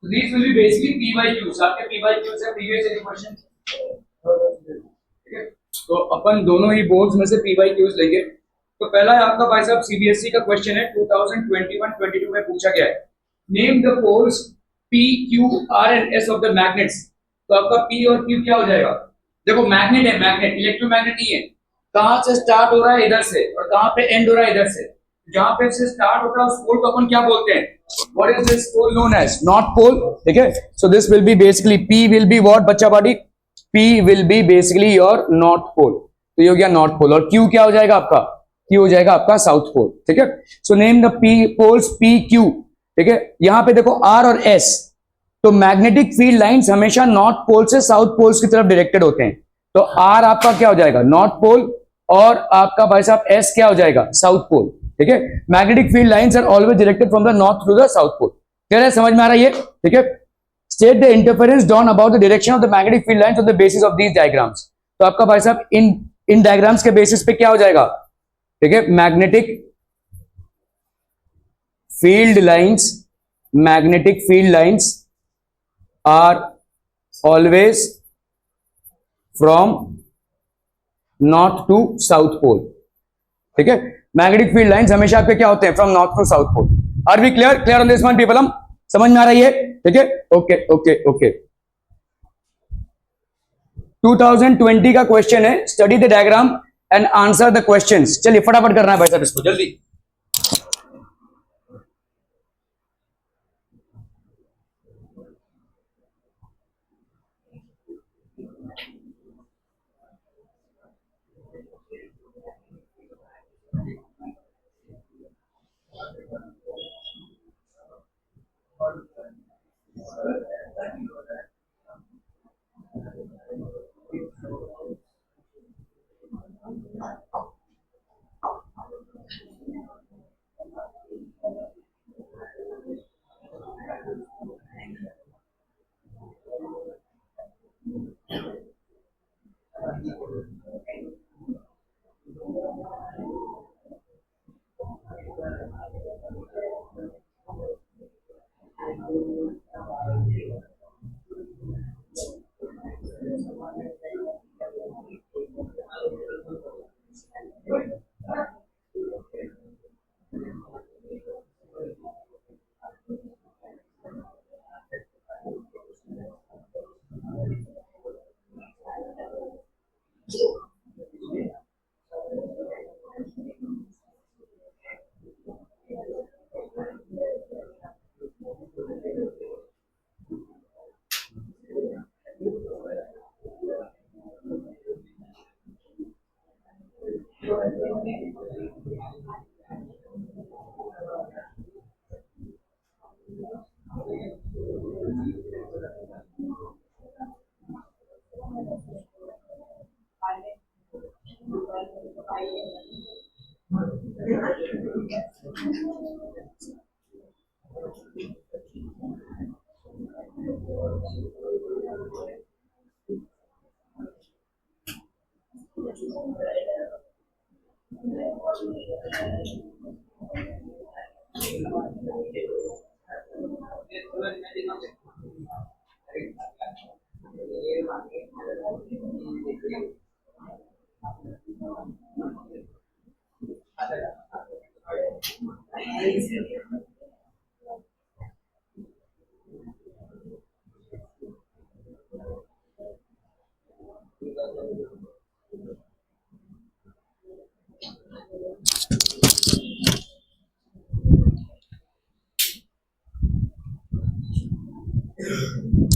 So these will be basically P by Qs. आपके P by Qs है previous year question. ठीक है, तो अपन दोनों ही बोर्ड्स में से P by Qs लेंगे. तो पहला है आपका भाई साहब CBSE का क्वेश्चन है 2021-22 में पूछा गया है. Name the poles P, Q, R and S of the magnets. तो आपका P और Q क्या हो जाएगा? देखो मैग्नेट है, मैग्नेट इलेक्ट्रोमैग्नेट नहीं है. कहां से स्टार्ट हो रहा है? इधर से. और कहां पे एंड हो रहा है? इधर से. जहां पे से स्टार्ट होता है उस पोल को अपन क्या बोलते हैं? What is this pole known as? North pole. ठीक है, so this will be basically P will be what बच्चा body? P will be basically your north pole. तो ये हो गया नॉर्थ पोल. और Q क्या हो जाएगा आपका? Q हो जाएगा आपका साउथ पोल. ठीक है, so name the P poles P Q. ठीक है, यहां पे देखो R और S. तो मैग्नेटिक फील्ड लाइंस हमेशा नॉर्थ पोल से साउथ पोल्स की तरफ डायरेक्टेड होते हैं. तो R आपका क्या हो जाएगा? North pole. और आपका भाई साहब S क्या हो जाएगा? South pole. ठीक है, magnetic field lines are always directed from the north to the south pole. Clear है? समझ में आ रहा है ये? ठीक है, state the interference drawn about the direction of the magnetic field lines on the basis of these diagrams. तो आपका भाई साहब इन डायग्राम्स के बेसिस पे क्या हो जाएगा? ठीक है, magnetic field lines are always from north to south pole. ठीक है, मैग्नेटिक फील्ड लाइंस हमेशा आपके क्या होते हैं? From north to south pole. Are we clear on this one people? हम समझ में आ रही है? ठीक है, ओके ओके ओके. 2020 का क्वेश्चन है, study the diagram and answer the questions. चलिए फटाफट करना है भाई साहब इसको जल्दी.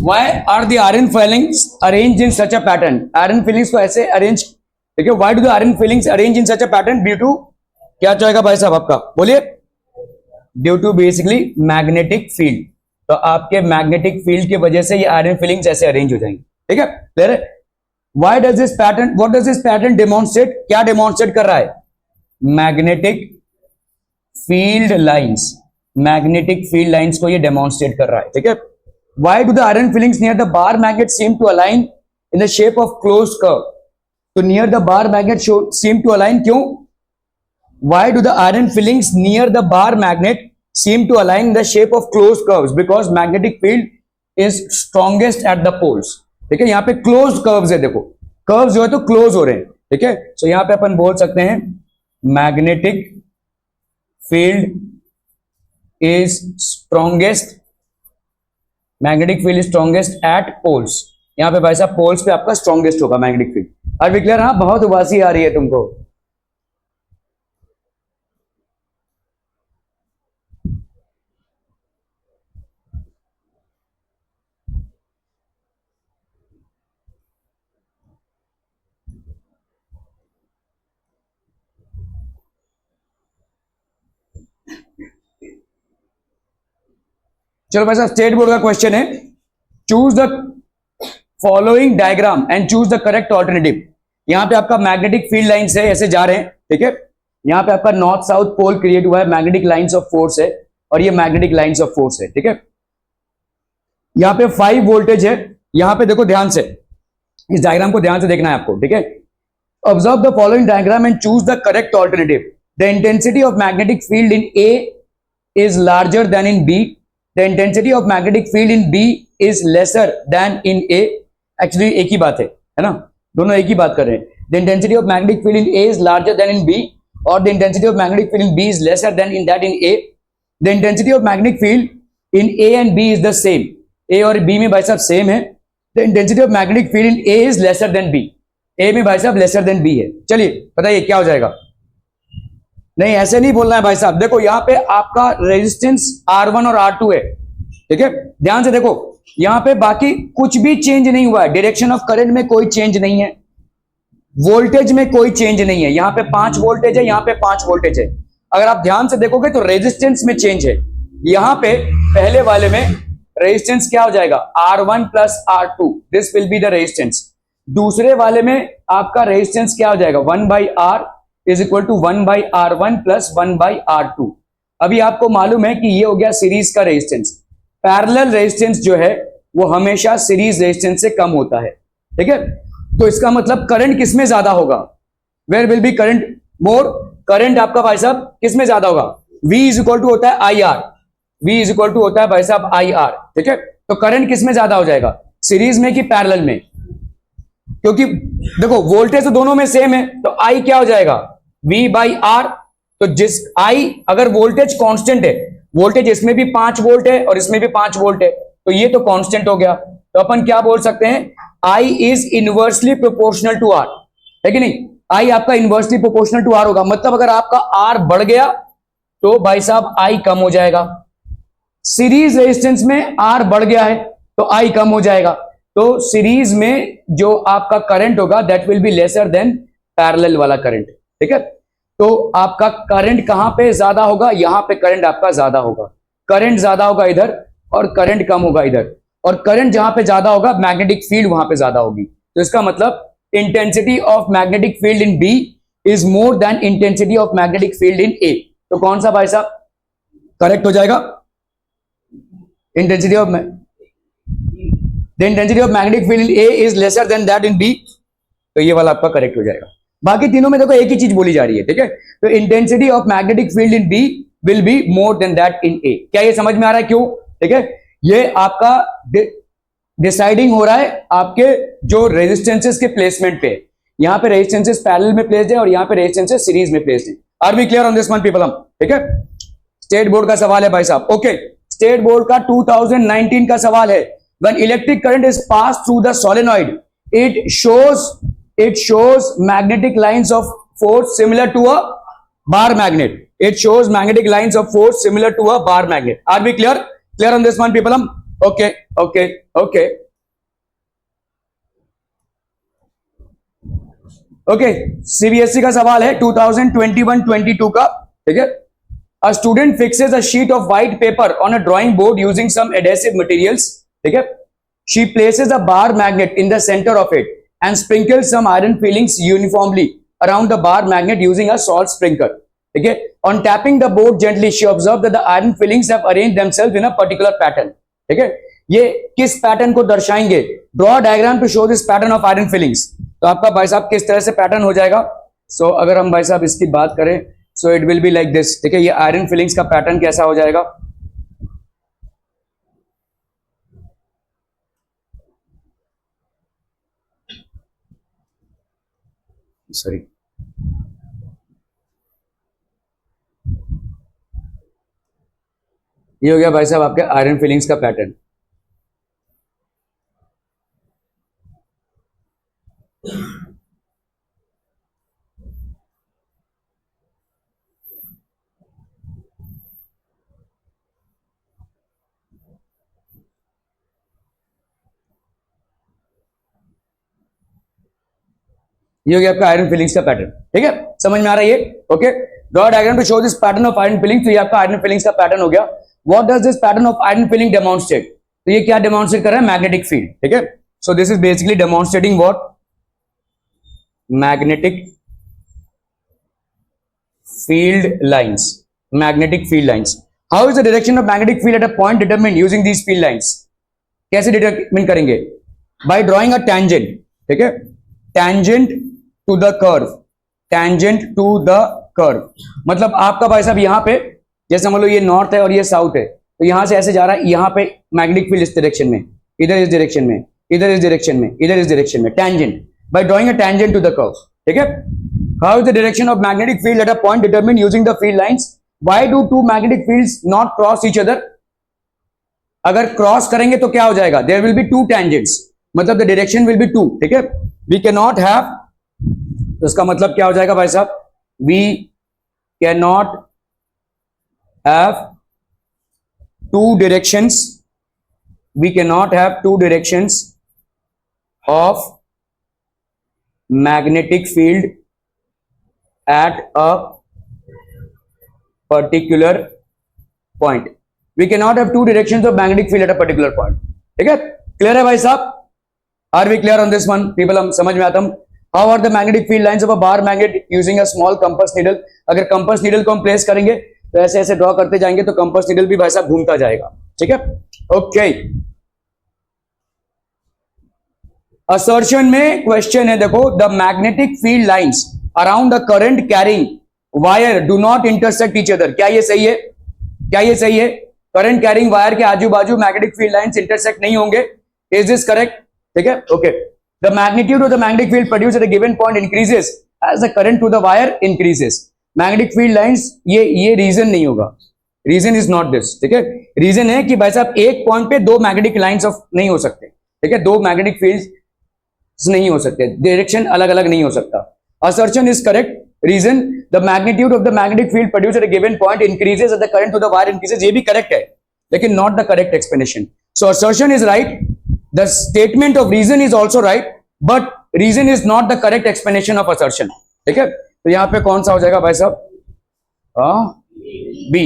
Why are the iron filings arranged in such a pattern? Iron filings को ऐसे अरेंज, ठीक है. Why do the iron filings arrange in such a pattern? Due to क्या चाहेगा भाई साहब आपका? बोलिए. Due to basically magnetic field. तो आपके मैग्नेटिक फील्ड की वजह से ये आयरन फिलिंग्स ऐसे अरेंज हो जाएंगे. ठीक है, क्लियर है? Why does this pattern? What does this pattern demonstrate? क्या डेमोन्स्ट्रेट कर रहा है? Magnetic field lines. Magnetic field lines को ये डेमोन्स्ट्रेट कर रहा है. ठीक है. Why do the iron fillings near the bar magnet seem to align in the shape of closed curve? तो near the bar magnet seem to align क्यों? Why do the iron fillings near the bar magnet seem to align in the shape of closed curves? Because magnetic field is strongest at the poles. ठीक है, यहाँ पे close curves है, देखो curves जो है तो क्लोज हो रहे हैं। ठीक है, सो यहां पे अपन बोल सकते हैं magnetic field is strongest, magnetic field is strongest at poles. यहां पे भाई साहब पोल्स पे आपका स्ट्रॉन्गेस्ट होगा magnetic field. Are we clear? हाँ, बहुत उबासी आ रही है तुमको। चलो भाई साहब, स्टेट बोर्ड का क्वेश्चन है, choose the following diagram and choose the correct alternative. यहां पे आपका मैग्नेटिक फील्ड लाइन से ऐसे जा रहे हैं। ठीक है, यहां पे आपका नॉर्थ साउथ पोल क्रिएट हुआ है, मैग्नेटिक लाइंस ऑफ फोर्स है और ये मैग्नेटिक लाइंस ऑफ फोर्स है। ठीक है, यहां पे 5 वोल्टेज है। यहां पे देखो ध्यान से, इस डायग्राम को ध्यान से देखना है आपको। ठीक है, observe the following diagram and choose the correct alternative. The intensity of magnetic field in A is larger than in B, the intensity of magnetic field in B is lesser than in A. Actually एक ही बात है ना, दोनों एक ही बात कर रहे हैं। The intensity of magnetic field in A is larger than in B और the intensity of magnetic field in B is lesser than in that in A. The intensity of magnetic field in A and B is the same, A और B में भाई साहब same है। The intensity of magnetic field in A is lesser than B, A में भाई साहब laser than B है। चलिए बताइए क्या हो जाएगा? नहीं, ऐसे नहीं बोलना है भाई साहब। देखो यहां पे आपका रेजिस्टेंस R1 और R2 है। ठीक है, ध्यान से देखो, यहां पे बाकी कुछ भी चेंज नहीं हुआ है। डायरेक्शन ऑफ करंट में कोई चेंज नहीं है, वोल्टेज में कोई चेंज नहीं है। यहां पे 5 वोल्टेज है, यहां पे 5 वोल्टेज है। अगर आप ध्यान से देखोगे तो रेजिस्टेंस में चेंज है। यहां पे पहले वाले में रेजिस्टेंस क्या हो जाएगा? R1 plus R2, this will be the resistance. दूसरे वाले में आपका रेजिस्टेंस क्या हो जाएगा? 1/R is equal to 1/R1 plus 1/R2। अभी आपको मालूम है कि ये हो गया सीरीज का रेजिस्टेंस। पैरेलल रेजिस्टेंस जो है वो हमेशा सीरीज रेजिस्टेंस से कम होता है। ठीक है, तो इसका मतलब करंट किसमें ज्यादा होगा? Where will be current more? Current आपका भाई साहब किसमें ज्यादा होगा? V इज इक्वल टू होता है IR, V is equal to होता है भाई साहब IR। ठीक है, तो करंट किसमें ज्यादा हो जाएगा? सीरीज में कि पैरेलल में? क्योंकि देखो वोल्टेज तो दोनों में सेम है, तो I क्या हो जाएगा? V/R। तो जिस I, अगर वोल्टेज कांस्टेंट है, वोल्टेज इसमें भी 5 वोल्ट है और इसमें भी 5 वोल्ट है, तो ये तो कांस्टेंट हो गया। तो अपन क्या बोल सकते हैं? I is inversely proportional to R, है कि नहीं? I आपका इनवर्सली प्रोपोर्शनल टू R होगा। मतलब अगर आपका R बढ़ गया तो भाई साहब I कम हो जाएगा। सीरीज रेजिस्टेंस में R बढ़ गया है तो I कम हो जाएगा। तो सीरीज में जो आपका करंट होगा that will be lesser than parallel वाला करंट। ठीक है, तो आपका करंट कहां पे ज्यादा होगा? यहां पे करंट आपका ज्यादा होगा। करंट ज्यादा होगा इधर और करंट कम होगा इधर, और करंट जहां पे ज्यादा होगा मैग्नेटिक फील्ड वहां पे ज्यादा होगी। तो इसका मतलब intensity of magnetic field in B is more than intensity of magnetic field in A. तो कौन सा भाई साहब करेक्ट हो जाएगा? Intensity of the intensity of magnetic field in A is lesser than that in B, तो ये वाला आपका करेक्ट हो जाएगा। बाकी तीनों में देखो एक ही चीज बोली जा रही है। ठीक है, तो intensity of magnetic field in B will be more than that in A. क्या ये समझ में आ रहा है क्यों? ठीक है, ये आपका डिसाइडिंग हो रहा है आपके जो रेजिस्टेंसेस के प्लेसमेंट पे। यहां पे रेजिस्टेंसेस पैरेलल में प्लेस्ड है और यहां पे रेजिस्टेंसेस सीरीज में प्लेस्ड है। Are we clear on this one people? हम ठीक है, स्टेट बोर्ड का सवाल है भाई साहब। ओके, स्टेट बोर्ड का 2019 का सवाल है। When electric current is pass through the solenoid it shows magnetic lines of force similar to a bar magnet. It shows magnetic lines of force similar to a bar magnet. Are we clear? Clear on this one people? Okay, okay, okay. Okay, CBSE का सवाल है 2021-22 का। ठीक है, a student fixes a sheet of white paper on a drawing board using some adhesive materials. ठीक है, she places a bar magnet in the center of it and sprinkles some iron fillings uniformly around the bar magnet using a salt sprinkler. ठीक है, on tapping the board gently she observed that the iron fillings have arranged themselves in a particular pattern. ठीक है, ये किस pattern को दर्शाएंगे? Draw a diagram to show this pattern of iron fillings. तो आपका भाई साहब किस तरह से पैटर्न हो जाएगा? सो अगर हम भाई साहब इसकी बात करें so it will be like this. ठीक है, ये आयरन फिलिंग्स का पैटर्न कैसा हो जाएगा? सॉरी, ये हो गया भाई साहब आपके आयरन फिलिंग्स का पैटर्न। ये हो गया आपका आयरन फिलिंग्स का पैटर्न। ठीक है, समझ में आ रहा है ये? Okay, draw diagram to show this pattern of iron filing. तो ये आपका आयरन फिलिंग्स का पैटर्न हो गया। What does this pattern of iron filing demonstrate? तो ये क्या डेमोन्स्ट्रेट कर रहा है? Magnetic field. ठीक है, so this is basically demonstrating what? Magnetic field lines. Magnetic field lines. How is the direction of magnetic field at a point determine using these field lines? कैसे determine करेंगे? By drawing a tangent. ठीक है, tangent to the curve. Tangent to the curve मतलब आपका भाई साहब यहां पे, जैसे मान लो ये नॉर्थ है और ये साउथ है, तो यहां से ऐसे जा रहा है, यहां पे मैग्नेटिक फील्ड इस डायरेक्शन में, इधर इस डायरेक्शन में, इधर इस डायरेक्शन में, इधर इस डायरेक्शन में। Tangent, by drawing a tangent to the curve. ठीक है, how is the direction of magnetic field at a point determine using the field lines? Why do two magnetic fields not cross each other? अगर cross करेंगे तो क्या हो जाएगा? There will be two tangents, मतलब the direction will be two. ठीक है, we can not have, तो इसका मतलब क्या हो जाएगा भाई साहब? We can not have two directions, we can not have two directions of magnetic field at a particular point. We can not have two directions of magnetic field at a particular point. ठीक है, clear है भाई साहब? Are we clear on this one people? हम समझ में आता हूं। How are the magnetic field lines of a bar magnet using a small compass needle? अगर कंपास नीडल को हम प्लेस करेंगे तो ऐसे ऐसे ड्रॉ करते जाएंगे तो कंपास नीडल भी भाई साहब घूमता जाएगा। ठीक है, ओके। असर्शन में क्वेश्चन है, देखो, the magnetic field lines around the current carrying wire do not intersect each other. क्या ये सही है? क्या ये सही है? करंट कैरिंग वायर के आजू बाजू मैग्नेटिक फील्ड लाइंस इंटरसेक्ट नहीं होंगे। Is this correct? ठीक है, okay. The magnitude of the magnetic field produced at a given point increases as the current to the wire increases. Magnetic field lines, ये reason नहीं होगा, reason is not this. ठीक है, reason है कि भाई साहब एक पॉइंट पे दो मैग्नेटिक लाइंस ऑफ नहीं हो सकते। ठीक है, दो मैग्नेटिक फील्ड्स नहीं हो सकते, डायरेक्शन अलग अलग नहीं हो सकता। Assertion is correct. Reason, the magnitude of the magnetic field produced at a given point increases as the current to the wire increases. ये भी करेक्ट है, लेकिन not the correct explanation. So assertion is right, the statement of reason is also right, but reason is not the correct explanation of assertion. ठीक है, तो यहां पे कौन सा हो जाएगा भाई साहब? B.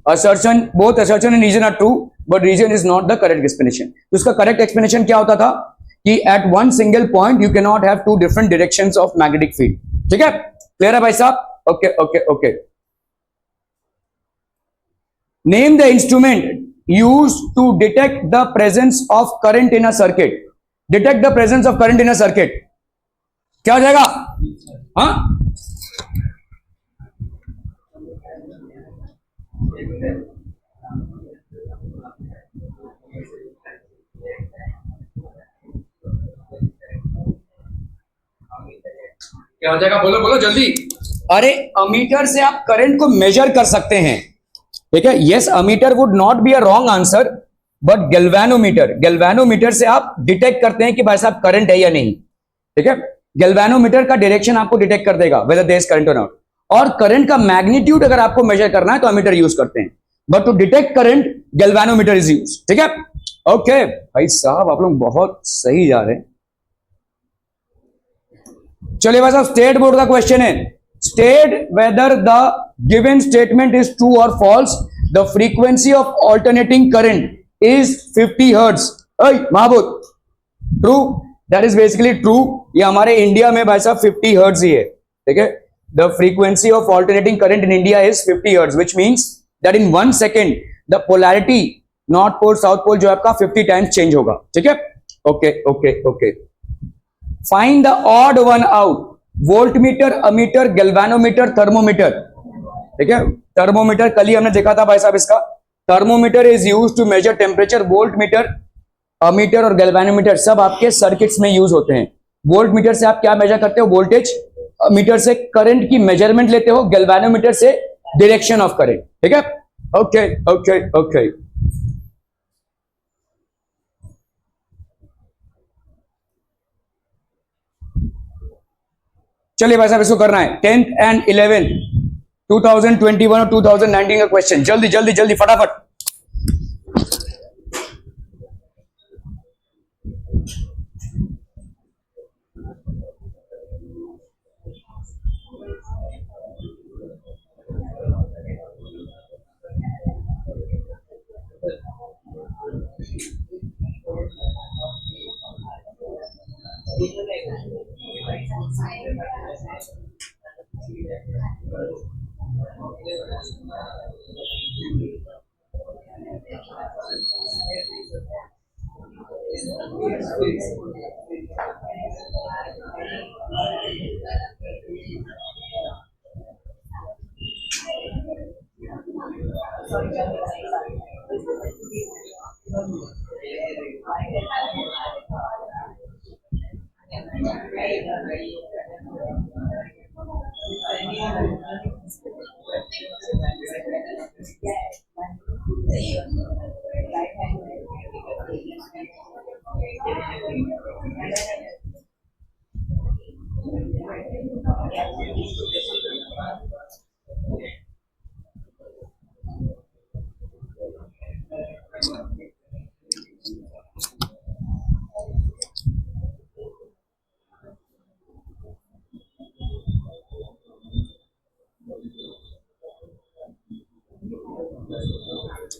assertion, both assertion and reason are true, but reason is not the correct explanation. तो इसका correct explanation क्या होता था कि at one single point you cannot have two different directions of magnetic field. ठीक है, क्लियर है भाई साहब? Okay okay okay. Name the instrument used to detect the presence of current in a circuit. Detect the presence of current in a circuit. क्या हो जाएगा? हाँ, क्या हो जाएगा? बोलो बोलो जल्दी। अरे अमीटर से आप करंट को मेजर कर सकते हैं। ठीक है, yes, ammeter would not be a wrong answer, but galvanometer, galvanometer से आप डिटेक्ट करते हैं कि भाई साहब करंट है या नहीं। ठीक है, गैल्वेनोमीटर का डायरेक्शन आपको डिटेक्ट कर देगा वेदर देयर इज करंट और नॉट। और करंट का मैग्नीट्यूड अगर आपको मेजर करना है तो अमीटर यूज करते हैं, but to detect current galvanometer is use. ठीक है, ओके भाई साहब, आप लोग बहुत सही जा रहे हैं। चलिए भाई साहब, स्टेट बोर्ड का क्वेश्चन है। State whether the given statement is true or false. The frequency of alternating current is 50 hertz. महाबूद, true? That is basically true. ये हमारे इंडिया में भाई साहब 50 hertz ही है। ठीक है, the frequency of alternating current in India is 50 hertz, which means that in 1 second the polarity north pole south pole जो आपका 50 times change होगा। ठीक है, okay okay okay. Find the odd one out. Voltmeter, ammeter, galvanometer, thermometer. ठीक है, thermometer कल ही हमने देखा था भाई साहब इसका। Thermometer is used to measure temperature. Voltmeter, ammeter और गैल्वेनोमीटर सब आपके सर्किट्स में यूज होते हैं। वोल्ट मीटर से आप क्या मेजर करते हो? वोल्टेज। मीटर से करंट की मेजरमेंट लेते हो। गैल्वेनोमीटर से डायरेक्शन ऑफ करंट। ठीक है, ओके ओके ओके। चलिए भाई साहब, इसको करना है 10th एंड 11th 2021 और 2019 का क्वेश्चन। जल्दी जल्दी जल्दी फटाफट।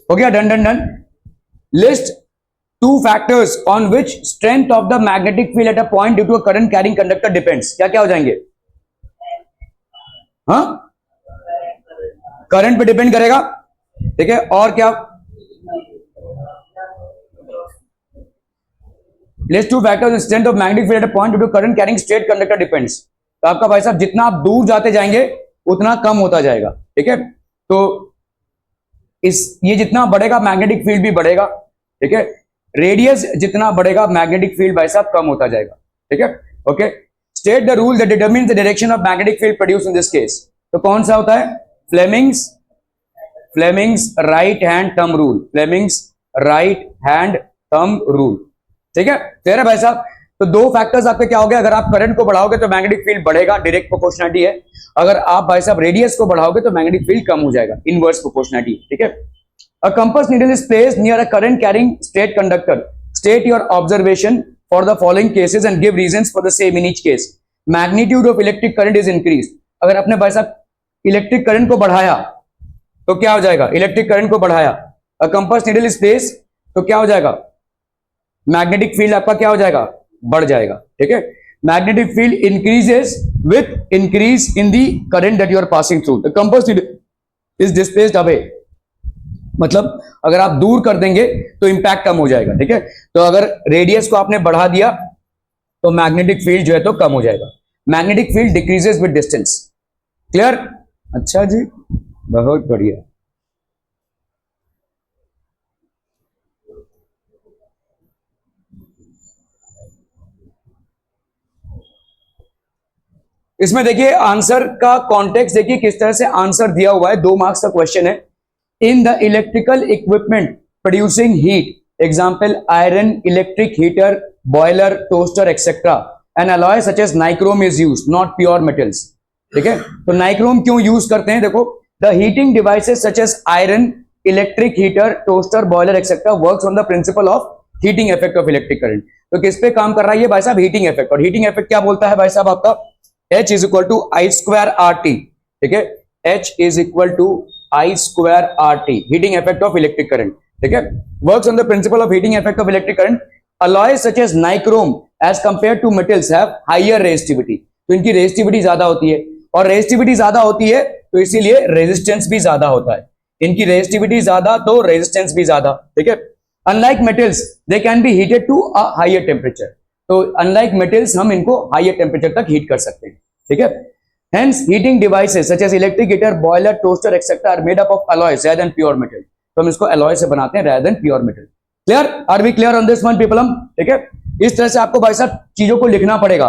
हो गया, done done done. List two factors on which strength of the magnetic field at a point due to a current carrying conductor depends. क्या क्या हो जाएंगे? हाँ, करंट पे डिपेंड करेगा। ठीक है, और क्या? List two factors strength of magnetic field at a point due to current carrying straight conductor depends. तो आपका भाई साहब जितना आप दूर जाते जाएंगे उतना कम होता जाएगा। ठीक है, तो ये जितना बढ़ेगा मैग्नेटिक फील्ड भी बढ़ेगा। ठीक है, रेडियस जितना बढ़ेगा मैग्नेटिक फील्ड भाई साहब कम होता जाएगा। ठीक है, okay. State the rule that determines the direction of magnetic field produce in this case. तो कौन सा होता है? Fleming's right hand thumb rule. Fleming's right hand thumb rule. ठीक है, क्लियर है भाई साहब? तो दो फैक्टर्स आपके क्या हो गए? अगर आप करंट को बढ़ाओगे तो मैग्नेटिक फील्ड बढ़ेगा, डायरेक्ट प्रोपोर्शनलिटी है। अगर आप भाई साहब रेडियस को बढ़ाओगे तो मैग्नेटिक फील्ड कम हो जाएगा, इनवर्स प्रोपोर्शनलिटी। ठीक है, a compass needle is placed near a current carrying straight conductor. State your observation for the following cases and give reasons for the same in each case. Magnitude of electric current is increase. अगर आपने भाई साहब electric current को बढ़ाया तो क्या हो जाएगा? इलेक्ट्रिक करंट को बढ़ाया, a compass needle is placed, तो क्या हो जाएगा? मैग्नेटिक फील्ड आपका क्या हो जाएगा? बढ़ जाएगा। ठीक है, magnetic field increases with increase in the current that you are passing through. The compass needle is displaced away. मतलब अगर आप दूर कर देंगे तो इंपैक्ट कम हो जाएगा। ठीक है, तो अगर रेडियस को आपने बढ़ा दिया तो मैग्नेटिक फील्ड जो है तो कम हो जाएगा। Magnetic field decreases with distance. Clear? अच्छा जी, बहुत बढ़िया। इसमें देखिए आंसर का कॉन्टेक्स्ट देखिए किस तरह से आंसर दिया हुआ है। 2 मार्क्स का क्वेश्चन है। In the electrical equipment producing heat, example iron, electric heater, boiler, toaster etcetera, an alloy such as nichrome is used, not pure metals. ठीक है, तो नाइक्रोम क्यों यूज करते हैं? देखो, the heating devices such as iron, electric heater, toaster, boiler etcetera works on the principle of heating effect of electric current. तो किस पे काम कर रहा है ये भाई साहब? Heating effect. और हीटिंग इफेक्ट क्या बोलता है भाई साहब आपका? H is equal to I square R T. ठीक है, H is equal to I square R T, heating effect of electric current. ठीक है, works on the principle of heating effect of electric current. Alloy such as nichrome as compare to metals have higher resistivity. तो इनकी resistivity ज्यादा होती है, और resistivity ज्यादा होती है तो इसीलिए रेजिस्टेंस भी ज्यादा होता है। इनकी रेजिस्टिविटी ज्यादा तो रेजिस्टेंस भी ज्यादा। ठीक है, unlike metals they can be heated to a higher temperature. तो अनलाइक मेटल्स हम इनको हायर टेम्परेचर तक हीट कर सकते हैं। ठीक है, hence heating devices such as electric heater, boiler, toaster etc are made up of alloys rather than pure metal। तो हम इसको alloy से बनाते हैं rather than pure metal। Clear? Are we clear on this one people? ठीक है, इस तरह से आपको भाई साहब चीजों को लिखना पड़ेगा।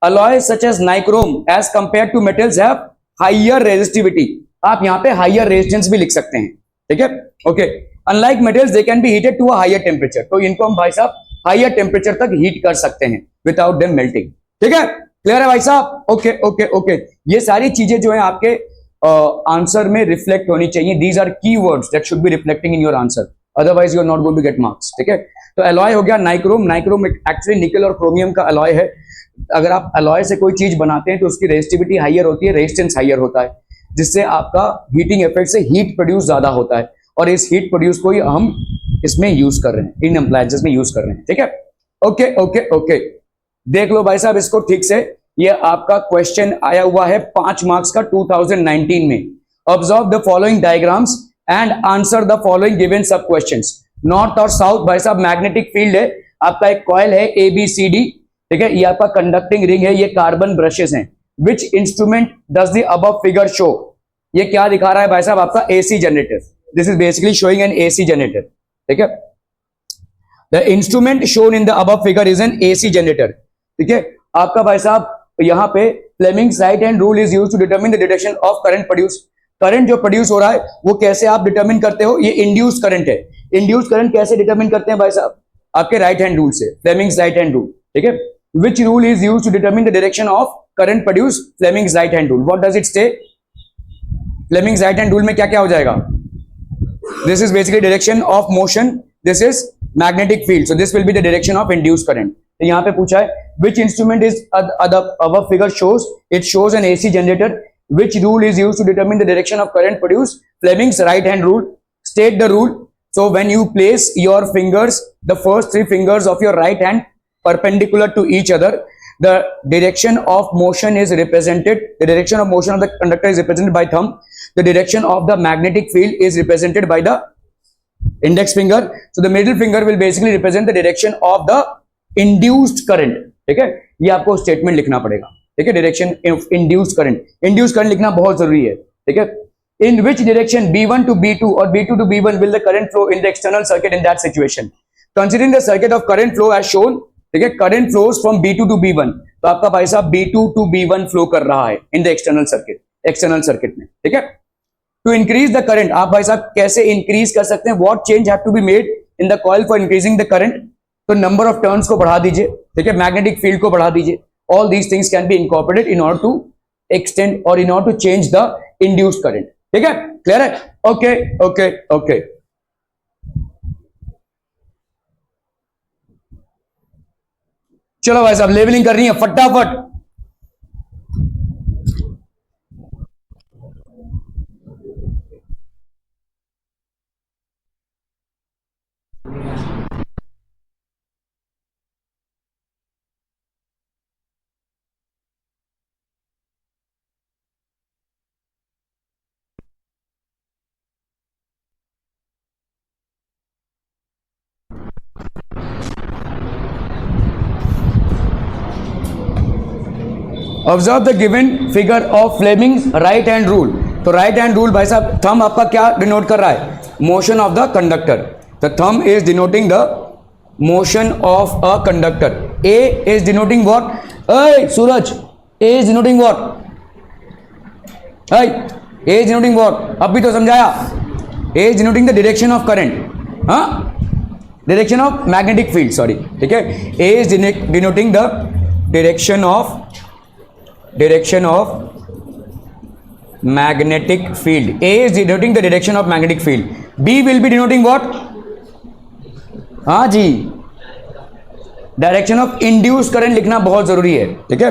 Alloy such as nichrome as compare to metals have higher resistivity, आप यहां पे हाइयर रेजिस्टेंस भी लिख सकते हैं, ठीक है। Okay, unlike metals they can be heated to a higher temperature, तो इनको हम भाई साहब हाइयर टेम्परेचर तक हीट कर सकते हैं विदाउट देम मेल्टिंग, ठीक है। क्लियर है भाई साहब? ओके ओके ओके, ये सारी चीजें जो है आपके आंसर में रिफ्लेक्ट होनी चाहिए। These are key words that should be reflecting in your answer, otherwise you are not going to get marks, ठीक है। तो अलॉय हो गया नाइक्रोम, नाइक्रोम एक्चुअली निकल और क्रोमियम का अलॉय है। अगर आप अलॉय से कोई चीज बनाते हैं तो उसकी रेजिस्टिविटी हाइयर होती है, रेजिस्टेंस हाइयर होता है, जिससे आपका हीटिंग इफेक्ट से हीट प्रोड्यूस ज्यादा होता है, और इस हीट प्रोड्यूस को ही हम इसमें यूज कर रहे हैं, इन अप्लायंसेस में यूज कर रहे हैं, ठीक है। ओके ओके ओके, देख लो भाई साहब इसको ठीक से। ये आपका क्वेश्चन आया हुआ है 5 मार्क्स का 2019 में। Observe the following diagrams and answer the following given सब क्वेश्चंस। नॉर्थ और साउथ भाई साहब मैग्नेटिक फील्ड है, आपका एक कॉइल है ABCD, ठीक है। ये आपका कंडक्टिंग रिंग है, ये कार्बन ब्रशेस हैं। Which instrument does the above figure show? ये क्या दिखा रहा है भाई साहब? आपका AC generator. This is basically showing an AC generator, ठीक है। The instrument shown in the above figure is an AC generator, ठीक है। आपका भाई साहब यहां पे Fleming's right hand rule is used to determine the direction of current produce. Current जो प्रोड्यूस हो रहा है वो कैसे आप डिटरमिन करते हो? ये इंड्यूस करंट है। इंड्यूस करंट कैसे डिटरमिन करते हैं भाई साहब? आपके राइट हैंड रूल से, फ्लेमिंग्स राइट हैंड रूल, ठीक है। Which rule is used to determine the direction of current produce? Fleming's right hand rule. What does it say? Fleming's right hand rule में क्या क्या हो जाएगा? This is basically direction of motion, this is magnetic field, so this will be the direction of induce current. तो यहां पे पूछा है which instrument is above figure shows? It shows an AC generator. Which rule is used to determine the direction of current produced? Fleming's right hand rule. State the rule. So when you place your fingers, the first 3 fingers of your right hand perpendicular to each other, the direction of motion is represented. The direction of motion of the conductor is represented by thumb. The direction of the magnetic field is represented by the index finger. So the middle finger will basically represent the direction of the induced current, ठीक है। ये आपको statement लिखना पड़ेगा, ठीक है। Direction of induced current, induced current लिखना बहुत जरूरी है, ठीक है। इन which direction B1 to B2 और B2 to B1 will the current flow in the external circuit in that situation? Considering the circuit of current flow as shown, ठीक है, current flows from B2 to B1, तो आपका भाई साहब B2 to B1 flow कर रहा है in the external circuit में, ठीक है। टू इंक्रीज द करंट, आप भाई साहब कैसे इंक्रीज कर सकते हैं? What change have to be made in the coil for increasing the current? तो नंबर ऑफ टर्न्स को बढ़ा दीजिए, ठीक है, मैग्नेटिक फील्ड को बढ़ा दीजिए। All these things can be incorporated in order to extend और in order to change the induced current, ठीक है। क्लियर है? ओके ओके ओके, चलो भाई साहब लेवलिंग करनी है फटाफट। Observe the given figure of Fleming's right hand rule. तो राइट हैंड रूल भाई साहब, थंब आपका क्या डिनोट कर रहा है? Motion of the conductor. The thumb is denoting the motion of a conductor. A is denoting what? Suraj, A is denoting what? A is denoting what? अब भी तो समझाया। A is denoting the direction of current, हाँ, direction of magnetic field, sorry, ठीक है। A is denoting the direction of magnetic field. A is denoting the direction of magnetic field. B will be denoting what? हाँ जी, direction of induced current लिखना बहुत जरूरी है, ठीक है,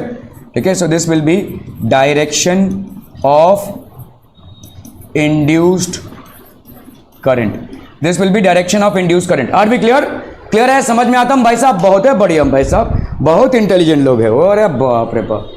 ठीक है। So this will be direction of induced current, this will be direction of induced current. Are be clear? Clear है? समझ में आता हम भाई साहब? बहुत है, बढ़िया भाई साहब, बहुत इंटेलिजेंट लोग है। अरे बाप रे बाप,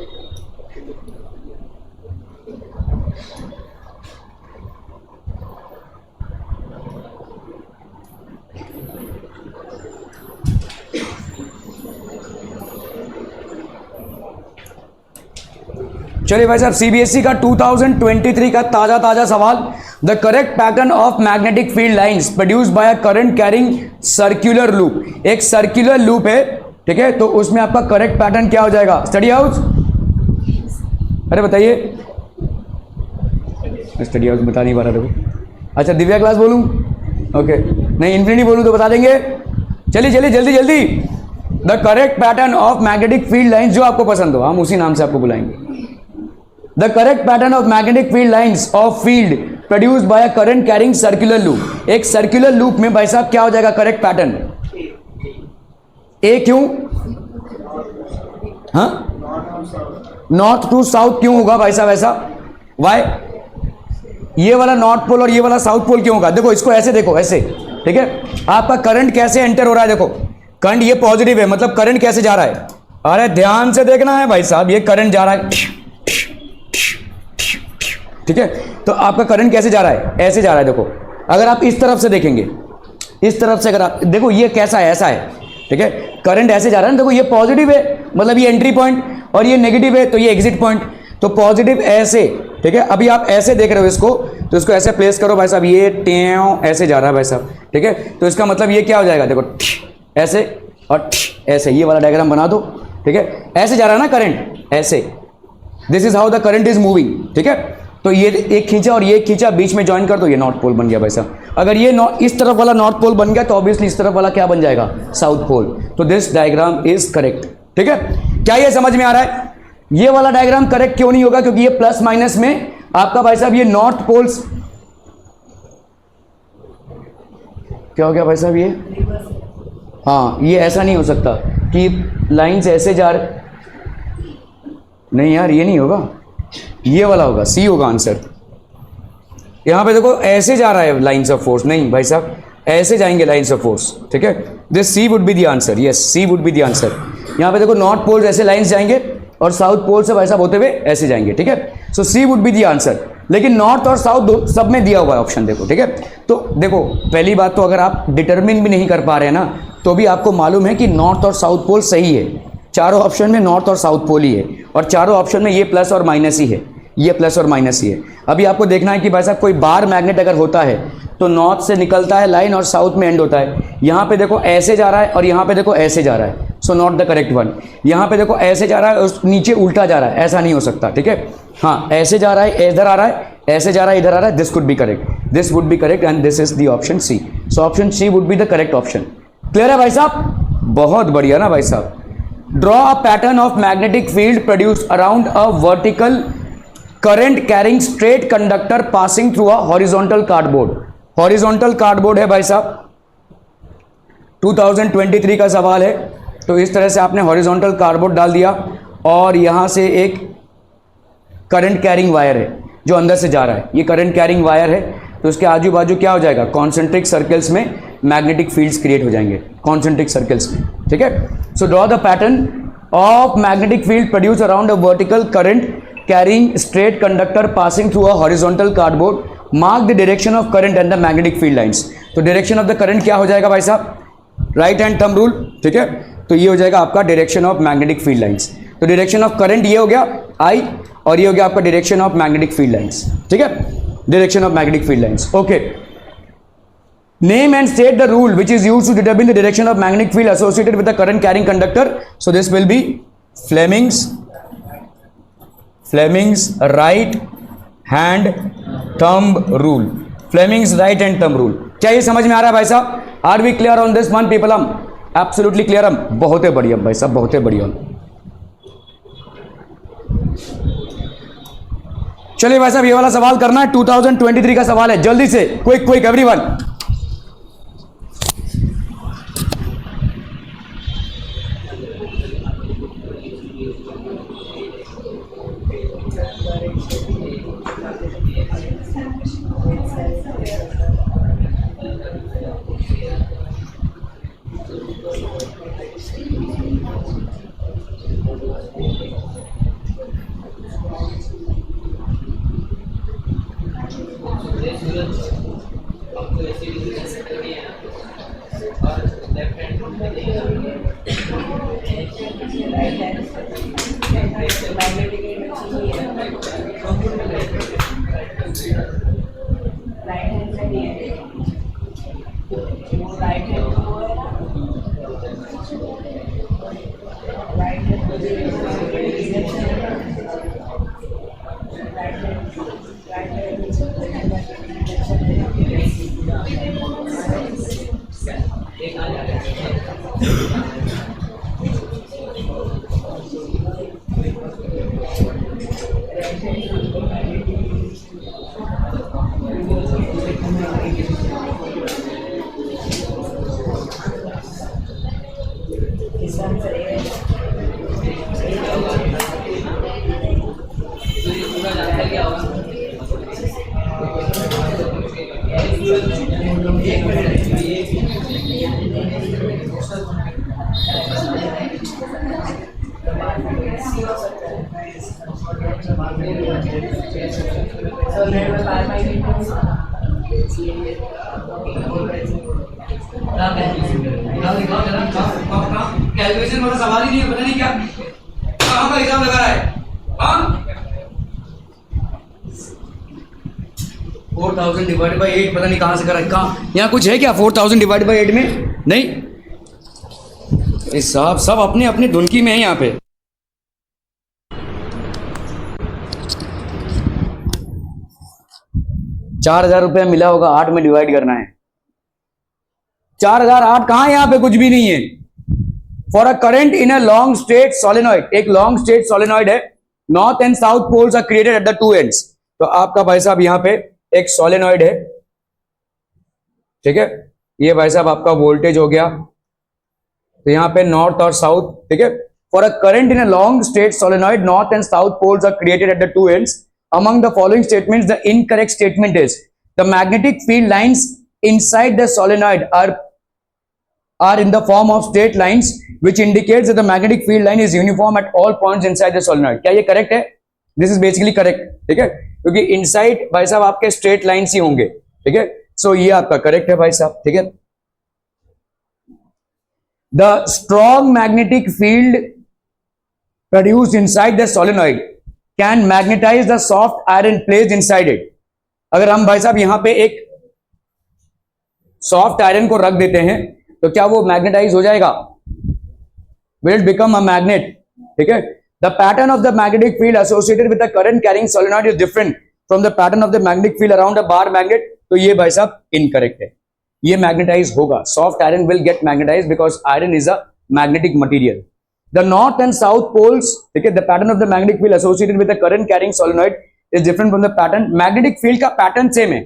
चलिए भाई साहब सीबीएसई का 2023 का ताजा सवाल। The correct pattern of magnetic field lines produced by a current carrying circular loop. एक सर्कुलर लूप है, ठीक है, तो उसमें आपका करेक्ट पैटर्न क्या हो जाएगा? स्टडी हाउस, अरे बताइए, स्टडी हाउस बता नहीं पा रहा देखो। अच्छा दिव्या क्लास बोलूं? ओके, नहीं इन्फिनिटी बोलूं तो बता देंगे। चलिए चलिए जल्दी जल्दी। The correct pattern of magnetic field lines, जो आपको पसंद हो, हम उसी नाम से आपको बुलाएंगे। The correct pattern of magnetic field lines of field produced by a current carrying circular loop. एक सर्कुलर लूप में भाई साहब क्या हो जाएगा करेक्ट पैटर्न? ए क्यों? हाँ, नॉर्थ टू साउथ क्यों होगा भाई साहब ऐसा? वाई? ये वाला नॉर्थ पोल और ये वाला साउथ पोल क्यों होगा? देखो इसको ऐसे देखो, ऐसे, ठीक है। आपका करंट कैसे एंटर हो रहा है? देखो करंट ये पॉजिटिव है, मतलब करंट कैसे जा रहा है? अरे ध्यान से देखना है भाई साहब, ये करंट जा रहा है, ठीक है। तो आपका करंट कैसे जा रहा है? ऐसे जा रहा है। देखो अगर आप इस तरफ से देखेंगे, इस तरफ से अगर आप देखो, ये कैसा है? ऐसा है, ठीक है। करंट ऐसे जा रहा है ना, देखो ये पॉजिटिव है, मतलब ये एंट्री पॉइंट, और ये नेगेटिव है तो ये एग्जिट पॉइंट। तो पॉजिटिव ऐसे, ठीक है। अभी आप ऐसे देख रहे हो इसको, तो इसको ऐसे प्लेस करो भाई साहब, ये टेव ऐसे जा रहा है भाई साहब, ठीक है। तो इसका मतलब ये क्या हो जाएगा? देखो ऐसे और ऐसे, ये वाला डायग्राम बना दो, ठीक है। ऐसे जा रहा है ना करंट, ऐसे। This is how the current is moving, ठीक है। तो ये एक खींचा और ये खींचा, बीच में ज्वाइन कर दो, ये नॉर्थ पोल बन गया भाई साहब। अगर ये इस तरफ वाला नॉर्थ पोल बन गया तो ऑब्वियसली इस तरफ वाला क्या बन जाएगा? South pole. तो दिस डायग्राम इज करेक्ट, ठीक है। क्या ये समझ में आ रहा है? ये वाला डायग्राम करेक्ट क्यों नहीं होगा? क्योंकि ये प्लस माइनस में आपका भाई साहब ये नॉर्थ पोल्स, क्या हो गया भाई साहब ये? हाँ, ये ऐसा नहीं हो सकता कि लाइंस ऐसे जा रहे, नहीं यार ये नहीं होगा, ये वाला होगा, सी होगा आंसर। यहां पे देखो ऐसे जा रहा है लाइंस ऑफ फोर्स, नहीं भाई साहब ऐसे जाएंगे लाइंस ऑफ फोर्स, ठीक है। This C would be the answer, yes C would be the answer. यहां पे देखो नॉर्थ पोल्स ऐसे लाइंस जाएंगे और साउथ पोल से भाई साहब होते हुए ऐसे जाएंगे, ठीक है। सो सी वुड बी द आंसर। लेकिन नॉर्थ और साउथ सब में दिया हुआ है ऑप्शन, देखो, ठीक है। तो देखो पहली बात तो अगर आप डिटरमिन भी नहीं कर पा रहे हैं ना, तो भी आपको मालूम है कि नॉर्थ और साउथ पोल सही है। चारों ऑप्शन में नॉर्थ और साउथ पोल ही है, और चारों ऑप्शन में ये प्लस और माइनस ही है, ये प्लस और माइनस ही है। अभी आपको देखना है कि भाई साहब कोई बार मैग्नेट अगर होता है तो नॉर्थ से निकलता है लाइन और साउथ में एंड होता है। यहाँ पे देखो ऐसे जा रहा है और यहाँ पे देखो ऐसे जा रहा है, so not the correct one. यहाँ पे देखो ऐसे जा रहा है और नीचे उल्टा जा रहा है, ऐसा नहीं हो सकता, ठीक है। हाँ, ऐसे जा रहा है, इधर आ रहा है, ऐसे जा रहा है, इधर आ रहा है, this could be correct, this would be correct and this is the option C. So option C would be the correct option. Clear है भाई साहब? बहुत बढ़िया ना भाई साहब। Draw a pattern of magnetic field produced around a vertical current carrying straight conductor passing through a horizontal cardboard. Horizontal cardboard है भाई साहब, 2023 का सवाल है। तो इस तरह से आपने हॉरिजॉन्टल कार्डबोर्ड डाल दिया और यहां से एक करंट कैरिंग वायर है जो अंदर से जा रहा है, ये करंट कैरिंग वायर है। तो उसके आजू बाजू क्या हो जाएगा? कॉन्सेंट्रिक सर्कल्स में मैग्नेटिक फील्ड्स क्रिएट हो जाएंगे, कॉन्सेंट्रिक सर्कल्स में, ठीक है। So draw the pattern of magnetic field produce around a vertical current carrying straight conductor passing through a horizontal cardboard. Mark the direction of current and the magnetic field lines. तो direction of the current क्या हो जाएगा भाई साहब? Right hand thumb rule, ठीक है। तो ये हो जाएगा आपका direction of magnetic field lines. तो डायरेक्शन ऑफ करंट ये हो गया आई, और ये हो गया आपका direction of magnetic field lines, ठीक है। Direction of magnetic field lines, okay. Name and state the rule which is used to determine the direction of magnetic field associated with the current carrying conductor. So this will be Fleming's right hand thumb rule. Fleming's right hand thumb rule. क्या ये समझ में आ रहा है भाई साहब? Are we clear on this one people? हम एब्सोल्युटली क्लियर हम। बहुत ही बढ़िया भाई साहब, बहुत ही बढ़िया। चलिए भाई साहब ये वाला सवाल करना है, 2023 का सवाल है, जल्दी से क्विक क्विक एवरीवन। कैलकुलेशन वाला सवाल ही नहीं है, पता नहीं क्या कहाँ का एग्जाम लगा रहा है। हाँ 4000 डिवाइड बाई 8 पता नहीं कहाँ से करा है। कहाँ यहाँ कुछ है क्या 4000 डिवाइड बाई 8 में? नहीं, ये सब अपने अपने धुनकी में है यहाँ पे। ₹4000 मिला होगा, 8 में डिवाइड करना है। 4008 कहाँ है? यहाँ पे कुछ भी नहीं है। For a current in a long straight solenoid, एक लॉन्ग स्ट्रेट सोलेनॉइड है, north and south poles are created at the two ends. तो आपका भाई साहब यहाँ पे एक सोलेनॉइड है, ठीक है। ये भाई साहब आपका वोल्टेज हो गया, तो यहाँ पे नॉर्थ और साउथ, ठीक है। For a current in a long straight solenoid, north and south poles are created at the two ends. Among the following statements, the incorrect statement is the magnetic field lines inside the solenoid are in the form of straight lines, which indicates that the magnetic field line is uniform at all points inside the solenoid. क्या ये correct है? This is basically correct, ठीक है, क्योंकि inside भाई साहब आपके straight lines ही होंगे, ठीक है। So ये आपका correct है भाई साहब, ठीक है। The strong magnetic field produced inside the solenoid can magnetize the soft iron placed inside it. अगर हम भाई साहब यहां पे एक सॉफ्ट आयरन को रख देते हैं तो क्या वो मैग्नेटाइज हो जाएगा? Will it become a magnet? ठीक है। The pattern of the magnetic field associated with the current carrying solenoid is different from the pattern of the magnetic field around a bar magnet. तो ये भाई साहब incorrect है, ये magnetize होगा। Soft iron will get magnetize because iron is a magnetic material. The north and south poles, ठीक है, the pattern of the magnetic field associated with the current carrying solenoid is different from the pattern. Magnetic field का pattern same है,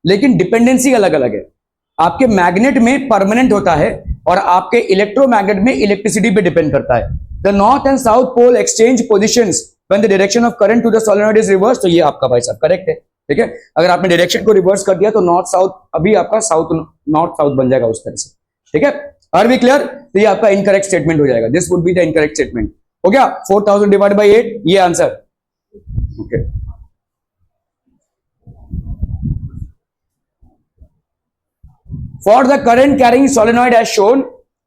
लेकिन dependency अलग अलग है। आपके magnet में परमानेंट होता है और आपके इलेक्ट्रोमैग्नेट में इलेक्ट्रिसिटी पे डिपेंड करता है। The north and south pole exchange positions when the direction of current to the solenoid is reversed. तो ये आपका भाई साहब करेक्ट है, ठीक है। अगर आपने डायरेक्शन को रिवर्स कर दिया तो नॉर्थ साउथ, अभी आपका साउथ नॉर्थ साउथ बन जाएगा उस तरह से, ठीक है। Are we clear? तो ये आपका इनकरेक्ट स्टेटमेंट हो जाएगा। This would be the incorrect statement. हो गया 4000 डिवाइड बाई 8, ये answer, okay. For the current carrying solenoid as shown,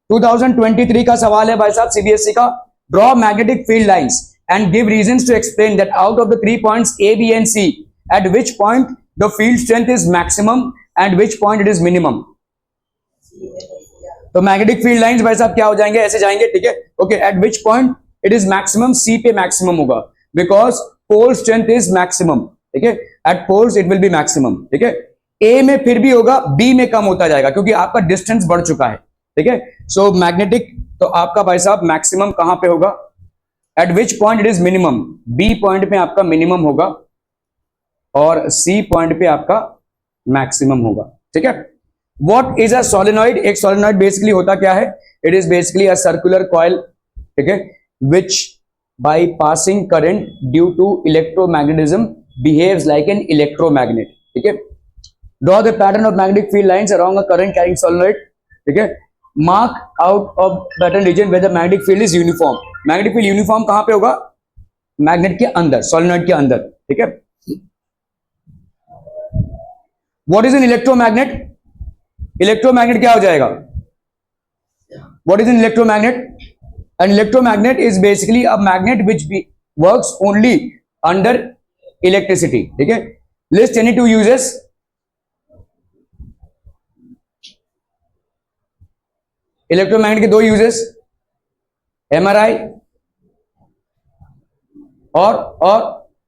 2023 का सवाल है भाई साहब सीबीएसई का। Draw magnetic field lines and give reasons to explain that out of the 3 points A B and C at which point the field strength is maximum and which point it is minimum. तो magnetic field lines भाई साहब क्या हो जाएंगे? ऐसे जाएंगे, ठीक है, okay. At which point it is maximum, C पे मैक्सिमम होगा because pole strength is maximum, ठीक है। At poles it will be maximum, ठीक है। ए में फिर भी होगा, बी में कम होता जाएगा क्योंकि आपका डिस्टेंस बढ़ चुका है, ठीक है। सो मैग्नेटिक, तो आपका भाई साहब मैक्सिमम कहां पे होगा? At which point it is minimum, B point पे आपका मिनिमम होगा और सी पॉइंट पे आपका मैक्सिमम होगा, ठीक है। What is a solenoid? एक solenoid बेसिकली होता क्या है? It is basically a circular coil, ठीक है, which by passing current due to electromagnetism behaves like an electromagnet, ठीक है। Draw the pattern of magnetic field lines along a current carrying solenoid, ठीक है। Mark out of pattern region where the magnetic field is uniform. Magnetic field uniform कहां पे होगा? Magnet के अंदर, solenoid के अंदर, ठीक है। What is an electromagnet? Electromagnet क्या हो जाएगा? What is an electromagnet? An electromagnet is basically a magnet which works only under electricity, ठीक है। List any two uses. Electromagnet के 2 यूजेस, एमआरआई और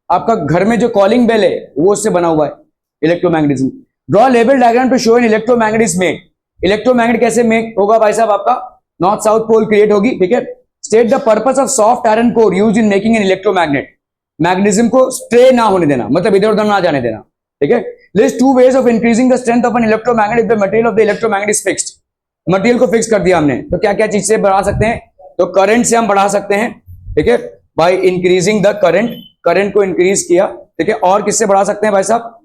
आपका घर में जो कॉलिंग बेल है वो उससे बना हुआ है, इलेक्ट्रोमैग्नेटिज्म। ड्रॉ लेवल diagram to show an electromagnet is made. Electromagnet कैसे मेक होगा भाई साहब? आपका नॉर्थ साउथ पोल क्रिएट होगी, ठीक है। State the purpose of soft iron core use in making an electromagnet, magnetism को स्ट्रे ना होने देना, मतलब इधर उधर ना जाने देना, ठीक है। List two ways of increasing the strength of an electromagnet if the material of the electromagnet is fixed, material को फिक्स कर दिया हमने, तो क्या क्या चीज से बढ़ा सकते हैं, तो करंट से हम बढ़ा सकते हैं, ठीक है, by increasing the current, current को इंक्रीज किया, ठीक है। और किससे बढ़ा सकते हैं भाई साहब,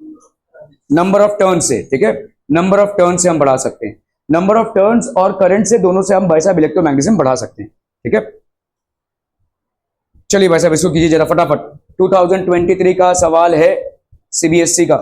नंबर ऑफ टर्न से, ठीक है, नंबर ऑफ टर्न से हम बढ़ा सकते हैं, नंबर ऑफ टर्न्स और करंट से दोनों से हम भाई साहब इलेक्ट्रोमैग्नेटिज्म बढ़ा सकते हैं, ठीक है। चलिए भाई साहब इसको कीजिए जरा फटाफट। 2023 का सवाल है सीबीएसई का।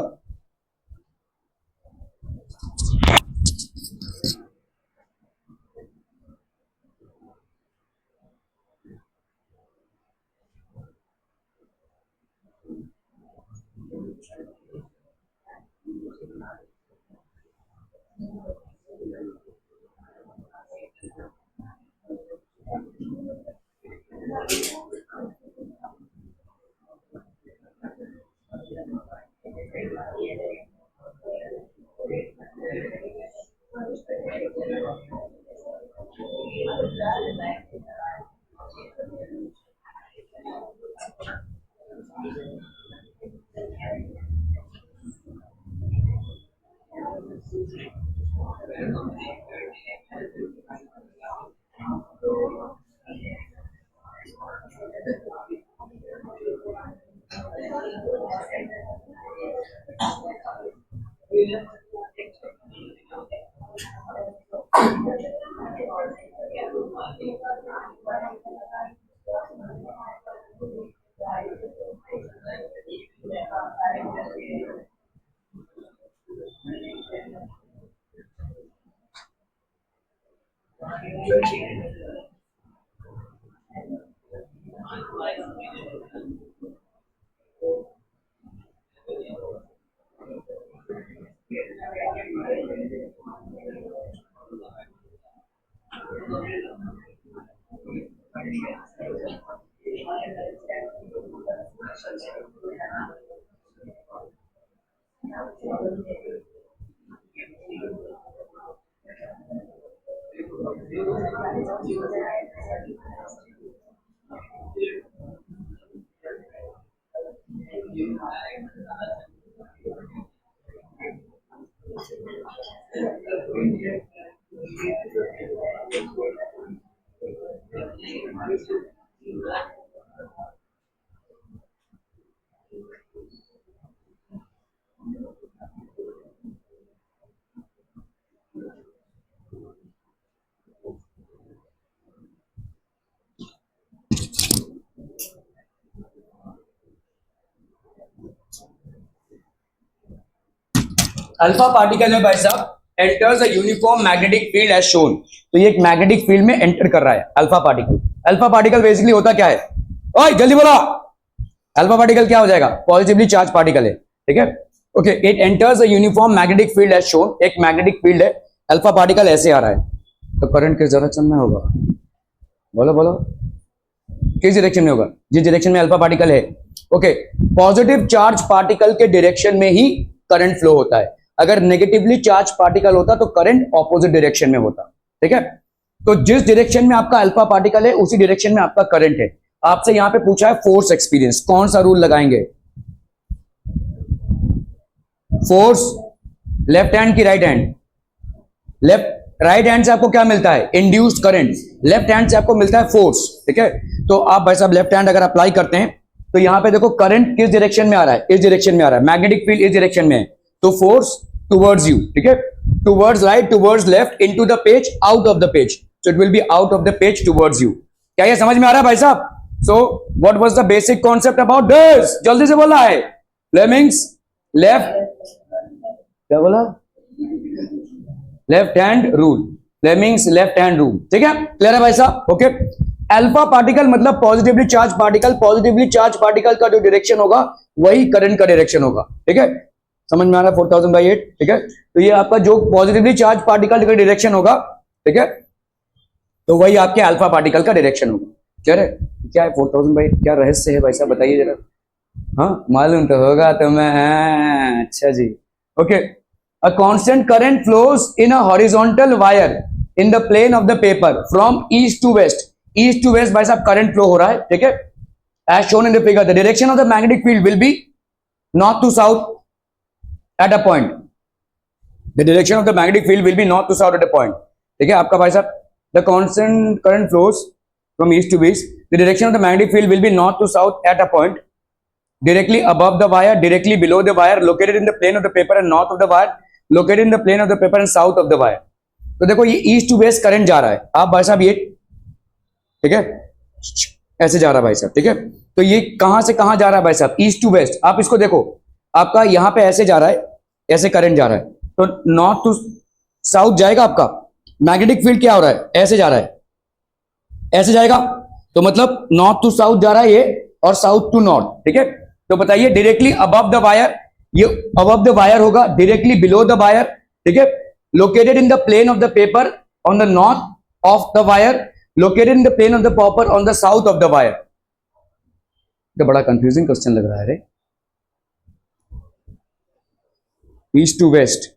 अल्फा पार्टिकल है भाई साहब, enters a uniform magnetic field as shown, तो ये एक मैग्नेटिक फील्ड में एंटर कर रहा है alpha particle. Alpha particle basically होता क्या है, ओए जल्दी बोलो, अल्फा पार्टिकल क्या हो जाएगा, पॉजिटिवली चार्ज पार्टिकल है, ठीक है। Okay, it enters a uniform magnetic field as shown, एक मैग्नेटिक फील्ड है, अल्फा पार्टिकल ऐसे आ रहा है, तो करंट किस डायरेक्शन में होगा, बोलो बोलो, किस डायरेक्शन में होगा, जिस डायरेक्शन में अल्फा पार्टिकल है। ओके, पॉजिटिव चार्ज पार्टिकल के डायरेक्शन में ही करंट फ्लो होता है, अगर नेगेटिवली चार्ज पार्टिकल होता तो करंट ऑपोजिट डायरेक्शन में होता, ठीक है। तो जिस डायरेक्शन में आपका अल्फा पार्टिकल है उसी डायरेक्शन में आपका करंट है। आपसे यहां पे पूछा है फोर्स एक्सपीरियंस, कौन सा रूल लगाएंगे, फोर्स लेफ्ट हैंड की right hand, left right hand से आपको क्या मिलता है, इंड्यूस्ड करंट, लेफ्ट हैंड से आपको मिलता है फोर्स, ठीक है। तो आप भाई साहब लेफ्ट हैंड अगर अप्लाई करते हैं तो यहां पे देखो करंट किस डायरेक्शन में आ रहा है, इस डायरेक्शन में आ रहा है, मैग्नेटिक फील्ड इस डायरेक्शन में है, तो फोर्स टुवर्ड्स यू, ठीक है, towards right, towards left, into the page, out of the page, so it will be out of the page towards you. क्या ये समझ में आ रहा है भाई साहब? So what was the basic concept about this, जल्दी से बोला है, फ्लेमिंग्स लेफ्ट, क्या बोला, left hand rule, Fleming's left hand rule, ठीक है, क्लियर है भाई साहब? ओके, अल्फा पार्टिकल मतलब positively charge particle, positively charge particle का जो डायरेक्शन होगा वही करंट का डायरेक्शन होगा, ठीक है, समझ में आ रहा है, 4000/8, ठीक है। तो ये आपका जो पॉजिटिवली चार्ज पार्टिकल का डायरेक्शन होगा, ठीक है, तो वही आपके अल्फा पार्टिकल का डायरेक्शन होगा, क्लियर है? क्या है 4000/8, क्या रहस्य है भाई साहब, बताइए जरा। हाँ, मालूम तो होगा तुम्हें, अच्छा जी। Okay, a constant current flows in a horizontal wire in the plane of the paper from east to west, east to west भाई साहब करंट फ्लो हो रहा है, ठीक है, as shown in the figure the direction of the magnetic field will be north to south at a point, the direction of the magnetic field will be north to south at a point, ठीक है आपका भाई साहब, the constant current flows from east to west, the direction of the magnetic field will be north to south at a point directly above the wire, directly below the wire, located in the plane of the paper and north of the wire, located in the plane of the paper and south of the wire. तो देखो ये east to waste current जा रहा है, आप भाई साहब ये ठीक है ऐसे जा रहा है भाई साहब, ठीक है, तो ये कहां से कहां जा रहा है भाई साहब, ईस्ट टू वेस्ट, आप इसको देखो आपका यहां पे ऐसे जा रहा है, ऐसे करंट जा रहा है, तो नॉर्थ टू साउथ जाएगा आपका, मैग्नेटिक फील्ड क्या हो रहा है, ऐसे जा रहा है, ऐसे जाएगा, तो मतलब नॉर्थ टू साउथ जा रहा है ये और साउथ टू नॉर्थ, ठीक है, तो बताइए डायरेक्टली अबव द वायर, ये अबव द वायर होगा, डायरेक्टली बिलो द वायर, ठीक है, located in the plane of the paper on the north of the wire, located in the plane of the paper on the south of the wire. तो बड़ा confusing question लग रहा है रे, east to waste,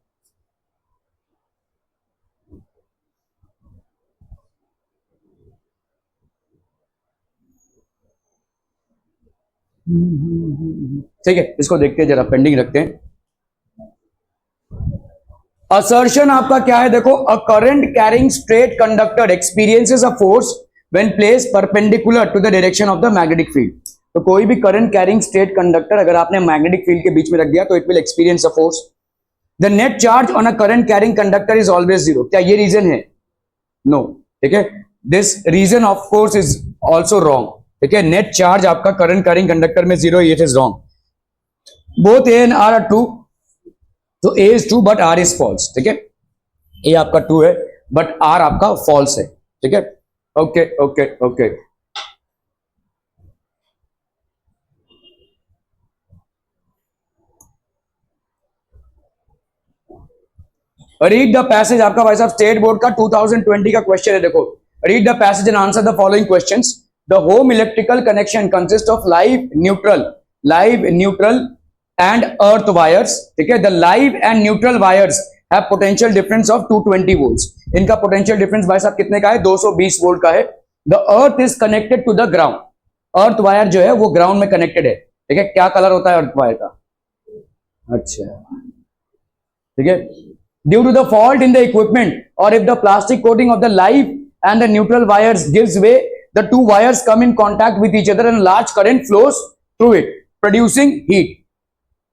ठीक है, इसको देखते हैं जरा, पेंडिंग रखते हैं। असर्शन आपका क्या है, देखो, a current carrying straight conductor experiences a force when placed perpendicular to the direction of the magnetic field. तो कोई भी करंट कैरिंग स्ट्रेट कंडक्टर अगर आपने मैग्नेटिक फील्ड के बीच में रख दिया तो it will experience a force. The net charge on a current carrying conductor is always zero. क्या ये रीजन है? नो, ठीक है, this reason of course is also wrong, ठीक है, नेट चार्ज आपका करंट कैरिंग कंडक्टर में zero, it is wrong. Both A and R are true, तो A is true but R is false, ठीक है, ए आपका ट्रू है बट आर आपका फॉल्स है, ठीक है, okay okay okay. Read the passage, आपका भाई साहब स्टेट बोर्ड का 2020 का क्वेश्चन है, देखो, read the passage and answer the following questions. The home electrical connection consist of live neutral and earth wires, ठीक है, the live and neutral wires have potential difference of 220 volts. इनका potential difference भाई साहब कितने का है? 220 volt का है। The earth is connected to the ground, earth wire जो है वो ग्राउंड में कनेक्टेड है, ठीक है। क्या कलर होता है अर्थ वायर का? अच्छा, ठीक है। Due to the fault in the equipment or if the plastic coating of the live and the neutral wires gives way, the two wires come in contact with each other and large current flows through it, producing heat.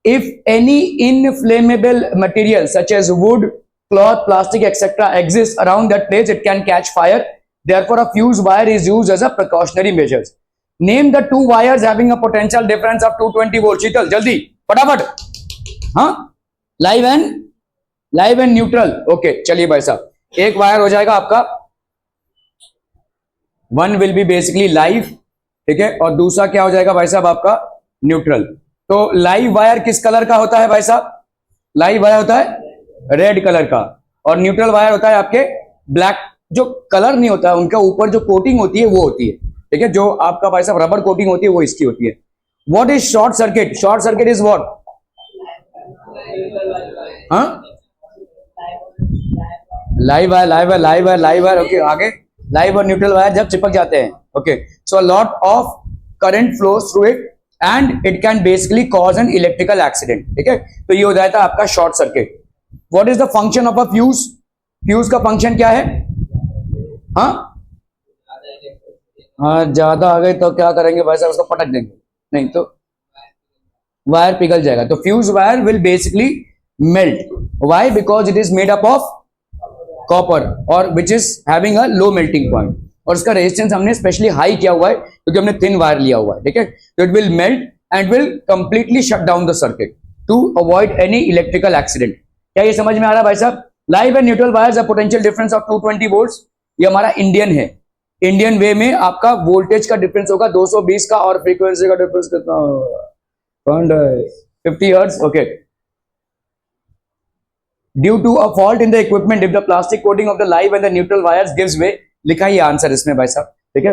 If any inflammable material such as wood, cloth, plastic, etc. exists around that place, it can catch fire. Therefore, a fuse wire is used as a precautionary measure. Name the two wires having a potential difference of 220 volts. शीतल जल्दी फटाफट, हाँ, live and neutral, okay. चलिए भाई साहब, एक wire हो जाएगा आपका, one will be basically live, ठीक है, और दूसरा क्या हो जाएगा भाई साहब आपका न्यूट्रल। तो लाइव वायर किस कलर का होता है भाई साहब? लाइव वायर होता है रेड कलर का, और न्यूट्रल वायर होता है आपके ब्लैक। जो कलर नहीं होता है उनके ऊपर जो कोटिंग होती है वो होती है, ठीक है, जो आपका भाई साहब रबर कोटिंग होती है वो इसकी होती है। What is short circuit? Short circuit is what? हाँ, लाइव वायर, ओके, आगे लाइव और न्यूट्रल वायर जब चिपक जाते हैं, okay, so lot of current flows through it and it can basically cause an electrical accident, ठीक है, तो ये हो जाता है आपका short circuit. What is the function of a fuse? Fuse का फंक्शन क्या है? हाँ, ज्यादा आ गए तो क्या करेंगे भाई साहब? उसको पटक देंगे, नहीं तो वायर पिघल जाएगा। तो fuse wire will basically melt, why? Because it is made up of copper और which is having a low melting point, और इसका रेजिस्टेंस हमने स्पेशली हाई किया हुआ है क्योंकि हमने थिन वायर लिया हुआ है, ठीक है, तो it will melt and will completely shut down the circuit to avoid any electrical accident. क्या ये समझ में आ रहा है भाई साहब? Live and neutral wires are potential difference of 220 volts. ये हमारा इंडियन है, इंडियन वे में आपका वोल्टेज का डिफरेंस होगा 220 का, और फ्रीक्वेंसी का डिफरेंस कितना? 50 hertz, okay. Due to a fault in the equipment, if the plastic coating of the live and the neutral wires gives way, लिखा ही आंसर इसमें भाई साहब, ठीक है,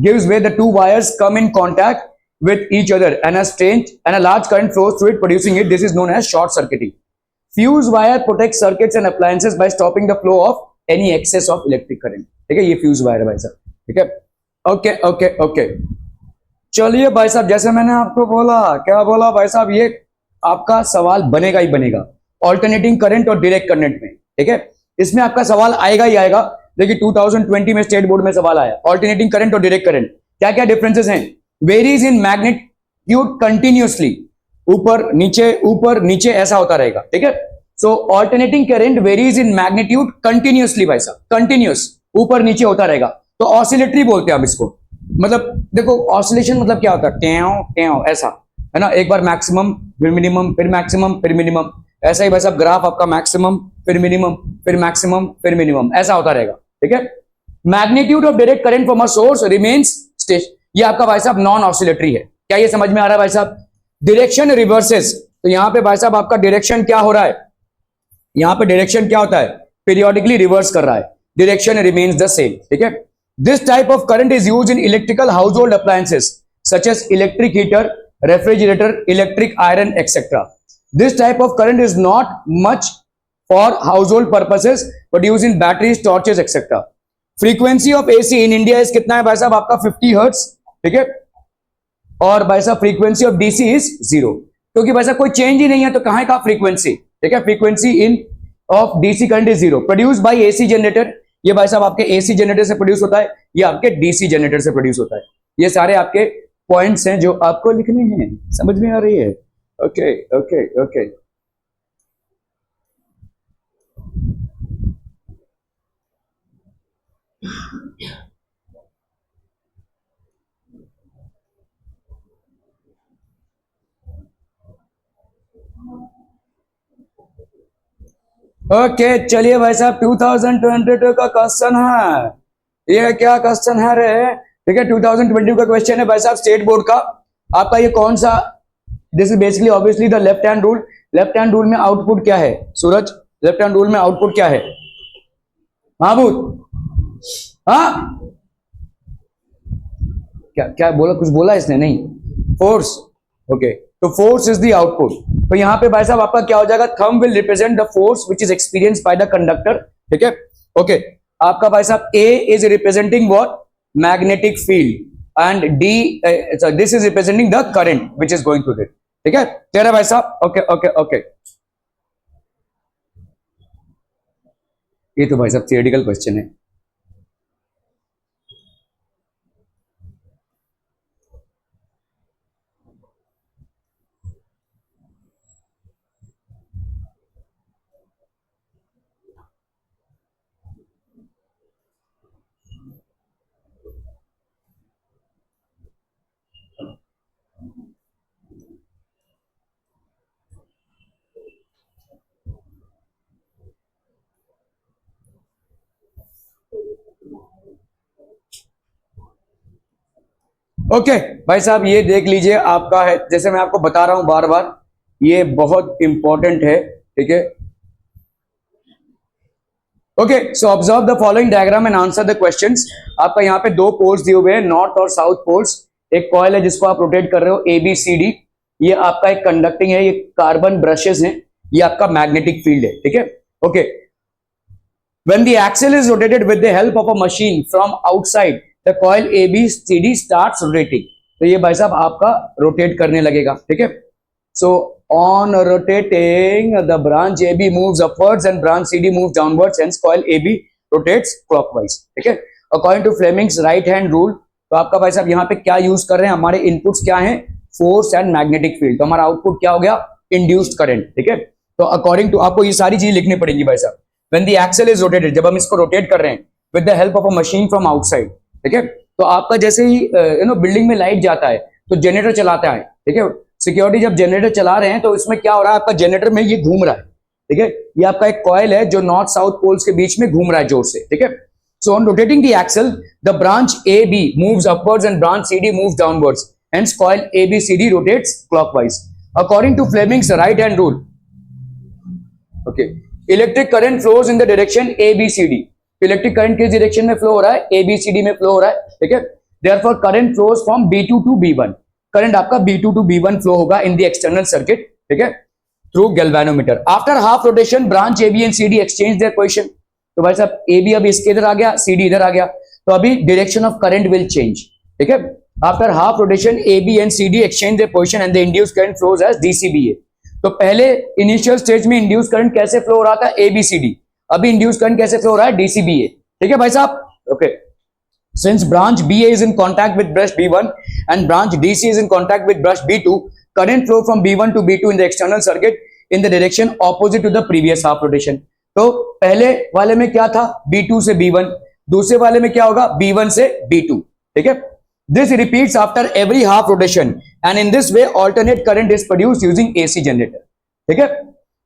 gives way, the two wires come in contact with each other and a large current flows through it, producing it. This is known as short circuiting. Fuse wire protect circuits and appliances by stopping the flow of any excess of electric current. ठीक है, ये fuse wire है भाई साहब। ठीक है, okay okay okay. चलिए भाई साहब, जैसे मैंने आपको बोला, क्या बोला भाई साहब, ये आपका सवाल बनेगा ही बनेगा ऑल्टरनेटिंग करंट और डायरेक्ट करंट में। ठीक है, इसमें आपका सवाल आएगा ही आएगा। देखिए 2020 में स्टेट बोर्ड में सवाल आया, ऑल्टरनेटिंग करंट और डायरेक्ट करंट क्या क्या डिफरेंसेस हैं। वेरीज इन मैग्नीट्यूड कंटिन्यूअसली, ऊपर नीचे ऐसा होता रहेगा। ठीक है, so alternating current varies in magnitude continuously भाई साहब, कंटिन्यूअस ऊपर नीचे होता रहेगा, तो ऑसिलेटरी बोलते हैं आप इसको। मतलब देखो ऑसिलेशन मतलब क्या होता है, ट्याव ट्याव ऐसा है ना, एक बार मैक्सिमम फिर मिनिमम फिर मैक्सिमम फिर मिनिमम, ऐसा ही भाई साहब ग्राफ आपका मैक्सिमम फिर मिनिमम फिर मैक्सिमम फिर मिनिमम ऐसा होता रहेगा। ठीक है, magnitude of direct current from a source remains stationary, ये आपका भाई साहब नॉन ऑसिलेटरी है। क्या ये समझ में आ रहा है भाई साहब। डायरेक्शन रिवर्सेस, तो यहां पे भाई साहब आपका डायरेक्शन क्या हो रहा है, यहां पे डायरेक्शन क्या होता है, पीरियोडिकली रिवर्स कर रहा है, डायरेक्शन रिमेन्स द सेम। ठीक है, this type of current is used in electrical household appliances such as electric heater, refrigerator, electric iron etcetera. This type of current is not much for household purposes but use in batteries, torches etcetera. Frequency of AC in India is कितना है भाई साहब आपका 50 hertz. ठीक है, और भाई साहब फ्रीक्वेंसी ऑफ डीसी इज 0, क्योंकि भाई साहब कोई चेंज ही नहीं है तो कहां का फ्रीक्वेंसी। ठीक है, frequency in of DC current is 0। Produce by AC generator, ये भाई साहब आपके एसी जनरेटर से प्रोड्यूस होता है, ये आपके डीसी जनरेटर से प्रोड्यूस होता है। ये सारे आपके पॉइंट्स हैं जो आपको लिखने हैं, समझ में आ रही है। Okay okay okay. ओके चलिए भाई साहब 2022 का क्वेश्चन है, ये क्या क्वेश्चन है रे। ठीक है, 2020 का क्वेश्चन है भाई साहब स्टेट बोर्ड का आपका। ये कौन सा, this is basically obviously the left hand rule. Left hand rule में आउटपुट क्या है सूरज, लेफ्ट हैंड रूल में आउटपुट क्या है महबूब। हाँ क्या क्या बोला, कुछ बोला इसने नहीं, फोर्स। ओके, तो फोर्स इज द आउटपुट। तो यहां पे भाई साहब आपका क्या हो जाएगा, thumb will represent the force which is experienced by the conductor. ठीक है, ओके, आपका भाई साहब A is representing what, magnetic field, and D this is representing the current which is going through it. ठीक है, क्लियर है भाई साहब। Okay okay okay. ये तो भाई साहब थियोरेटिकल क्वेश्चन है। ओके भाई साहब, ये देख लीजिए आपका है, जैसे मैं आपको बता रहा हूं बार बार, ये बहुत इंपॉर्टेंट है। ठीक है, okay, so observe the following diagram and answer the questions. आपका यहाँ पे दो पोल्स दिए हुए हैं, नॉर्थ और साउथ पोल्स। एक कॉइल है जिसको आप रोटेट कर रहे हो ABCD, ये आपका एक कंडक्टिंग है, ये कार्बन ब्रशेस हैं, ये आपका मैग्नेटिक फील्ड है। ठीक है, okay, when the axle is rotated with the help of a machine from outside, the coil ABCD starts rotating। तो ये भाई साहब आपका रोटेट करने लगेगा। ठीक है, so on rotating the branch AB moves upwards and branch CD moves downwards, hence coil AB rotates clockwise। ठीक है, according to Fleming's right hand rule, तो आपका भाई साहब यहाँ पे क्या यूज कर रहे हैं, हमारे इनपुट्स क्या हैं, फोर्स एंड मैग्नेटिक फील्ड, तो हमारा आउटपुट क्या हो गया, इंड्यूस्ड करंट। ठीक है, तो अकॉर्डिंग टू आपको ये सारी चीज लिखनी पड़ेगी भाई साहब। When the axle is rotated, जब हम इसको रोटेट कर रहे हैं with the help of a machine from outside। ठीक है, तो आपका जैसे ही बिल्डिंग में लाइट जाता है तो जनरेटर चलाता है। ठीक है, सिक्योरिटी जब जनरेटर चला रहे हैं तो इसमें क्या हो रहा है, आपका जनरेटर में ये घूम रहा है। ठीक है, ये आपका एक कॉइल है जो नॉर्थ साउथ पोल्स के बीच में घूम रहा है जोर से। ठीक है, so on rotating the axle the branch AB moves upwards and branch CD moves downwards, hence coil ABCD rotates clockwise according to Fleming's right hand rule. Okay, electric current flows in the direction ABCD। Electric current किस direction में flow हो रहा है, ABCD में flow हो रहा है। ठीक है, therefore current flows from B2 to B1। Current आपका B2 टू B1 फ्लो होगा इन द एक्सटर्नल सर्किट। ठीक है, through galvanometer. After half rotation, branch AB and CD exchange their position. तो भाई साहब AB अब इसके इधर आ गया, CD इधर आ गया, तो अभी direction of current will change. ठीक है. After half rotation AB and CD exchange their position and the induced current flows as DCBA. तो पहले इनिशियल स्टेज में इंड्यूस्ड करंट कैसे फ्लो हो रहा था? ABCD. अभी इंड्यूस्ड करंट कैसे फ्लो हो रहा है? DCBA. ठीक है भाई साहब. Okay. Since branch BA is in contact with brush B1 and branch DC is in contact with brush B2, current flow from B1 to B2 in the external circuit in the direction opposite to the previous half rotation. तो पहले वाले में क्या था? B2 से B1. दूसरे वाले में क्या होगा? B1 से B2. ठीक है. This repeats after every half rotation and in this way alternate current is produced using AC generator. ठीक है.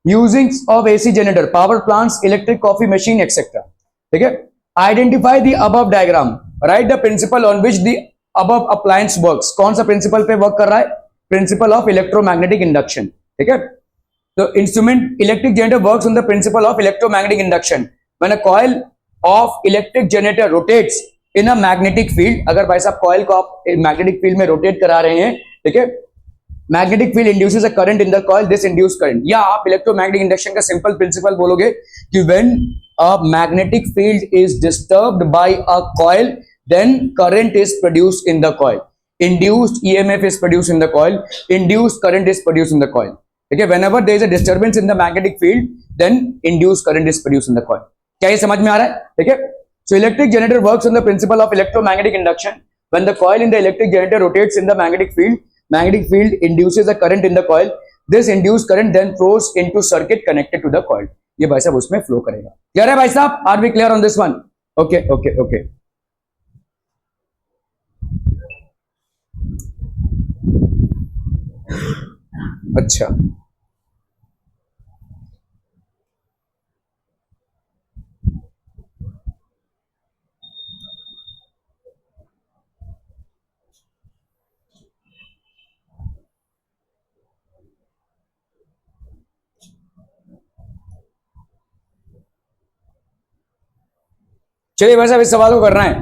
Using of AC generator, power plants, electric coffee machine, etc. ठीक है. Identify the above diagram. Write the principle on which the above appliance works. कौन सा principal पे work कर रहा है? Principle of electromagnetic induction. ठीक है. तो instrument electric generator works on the principle of electromagnetic induction. When a coil of electric generator rotates in a magnetic field, अगर भाई साहब कॉइल को आप मैग्नेटिक फील्ड में रोटेट करा रहे हैं, ठीक है, magnetic field induces a current in the coil, this induce current. या आप इलेक्ट्रोमैग्नेटिक इंडक्शन का सिंपल प्रिंसिपल बोलोगे कि when a magnetic field is disturbed by a coil, then current is produced in the coil. Induced EMF is produced in the coil. Induced current is produced in the coil. Okay, whenever there is a disturbance in the magnetic field, then induced current is produced in the coil. क्या ये समझ में आ रहा है? ठीक है. So electric generator works on the principle of electromagnetic induction. When the coil in the electric generator rotates in the magnetic field induces a current in the coil. This induced current then flows into circuit connected to the coil. ये भाई साहब उसमें flow करेगा. Clear है भाई साहब? Are we clear on this one? Okay, okay, okay. अच्छा, चलिए भाई साहब इस सवाल को करना है.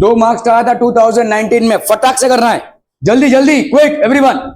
2 मार्क्स का आया था 2019 में, फटाक से करना है. जल्दी जल्दी, quick everyone.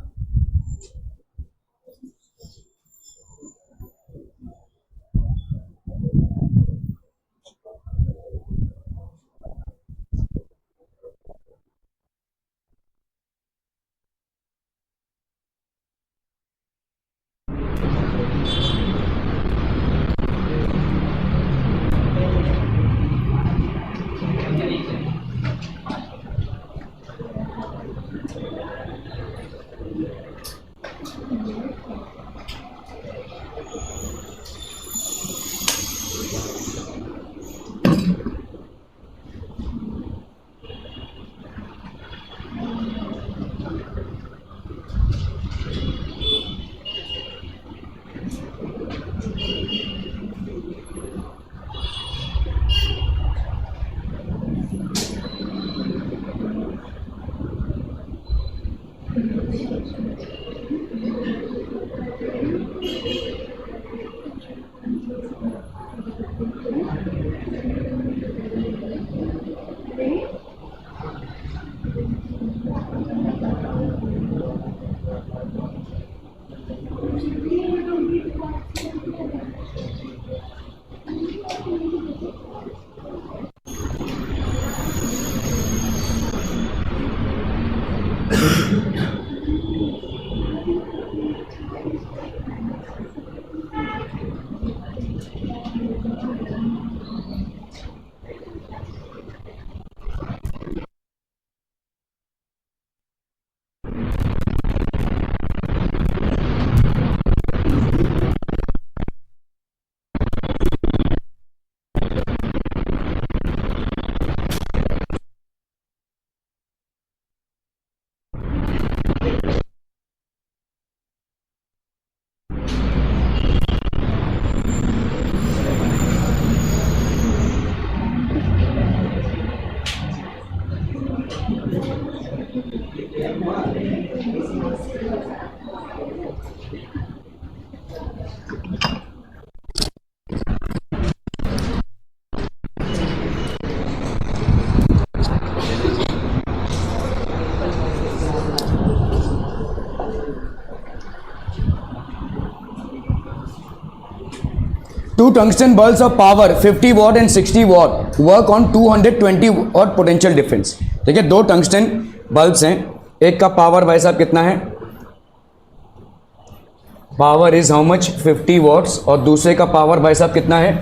two tungsten bulbs of power 50 watt and 60 watt work on 220 watt potential difference. ठीक है, दो टंगस्टन बल्ब्स हैं, एक का पावर भाई साहब कितना है, power is how much 50 watts, और दूसरे का पावर भाई साहब कितना है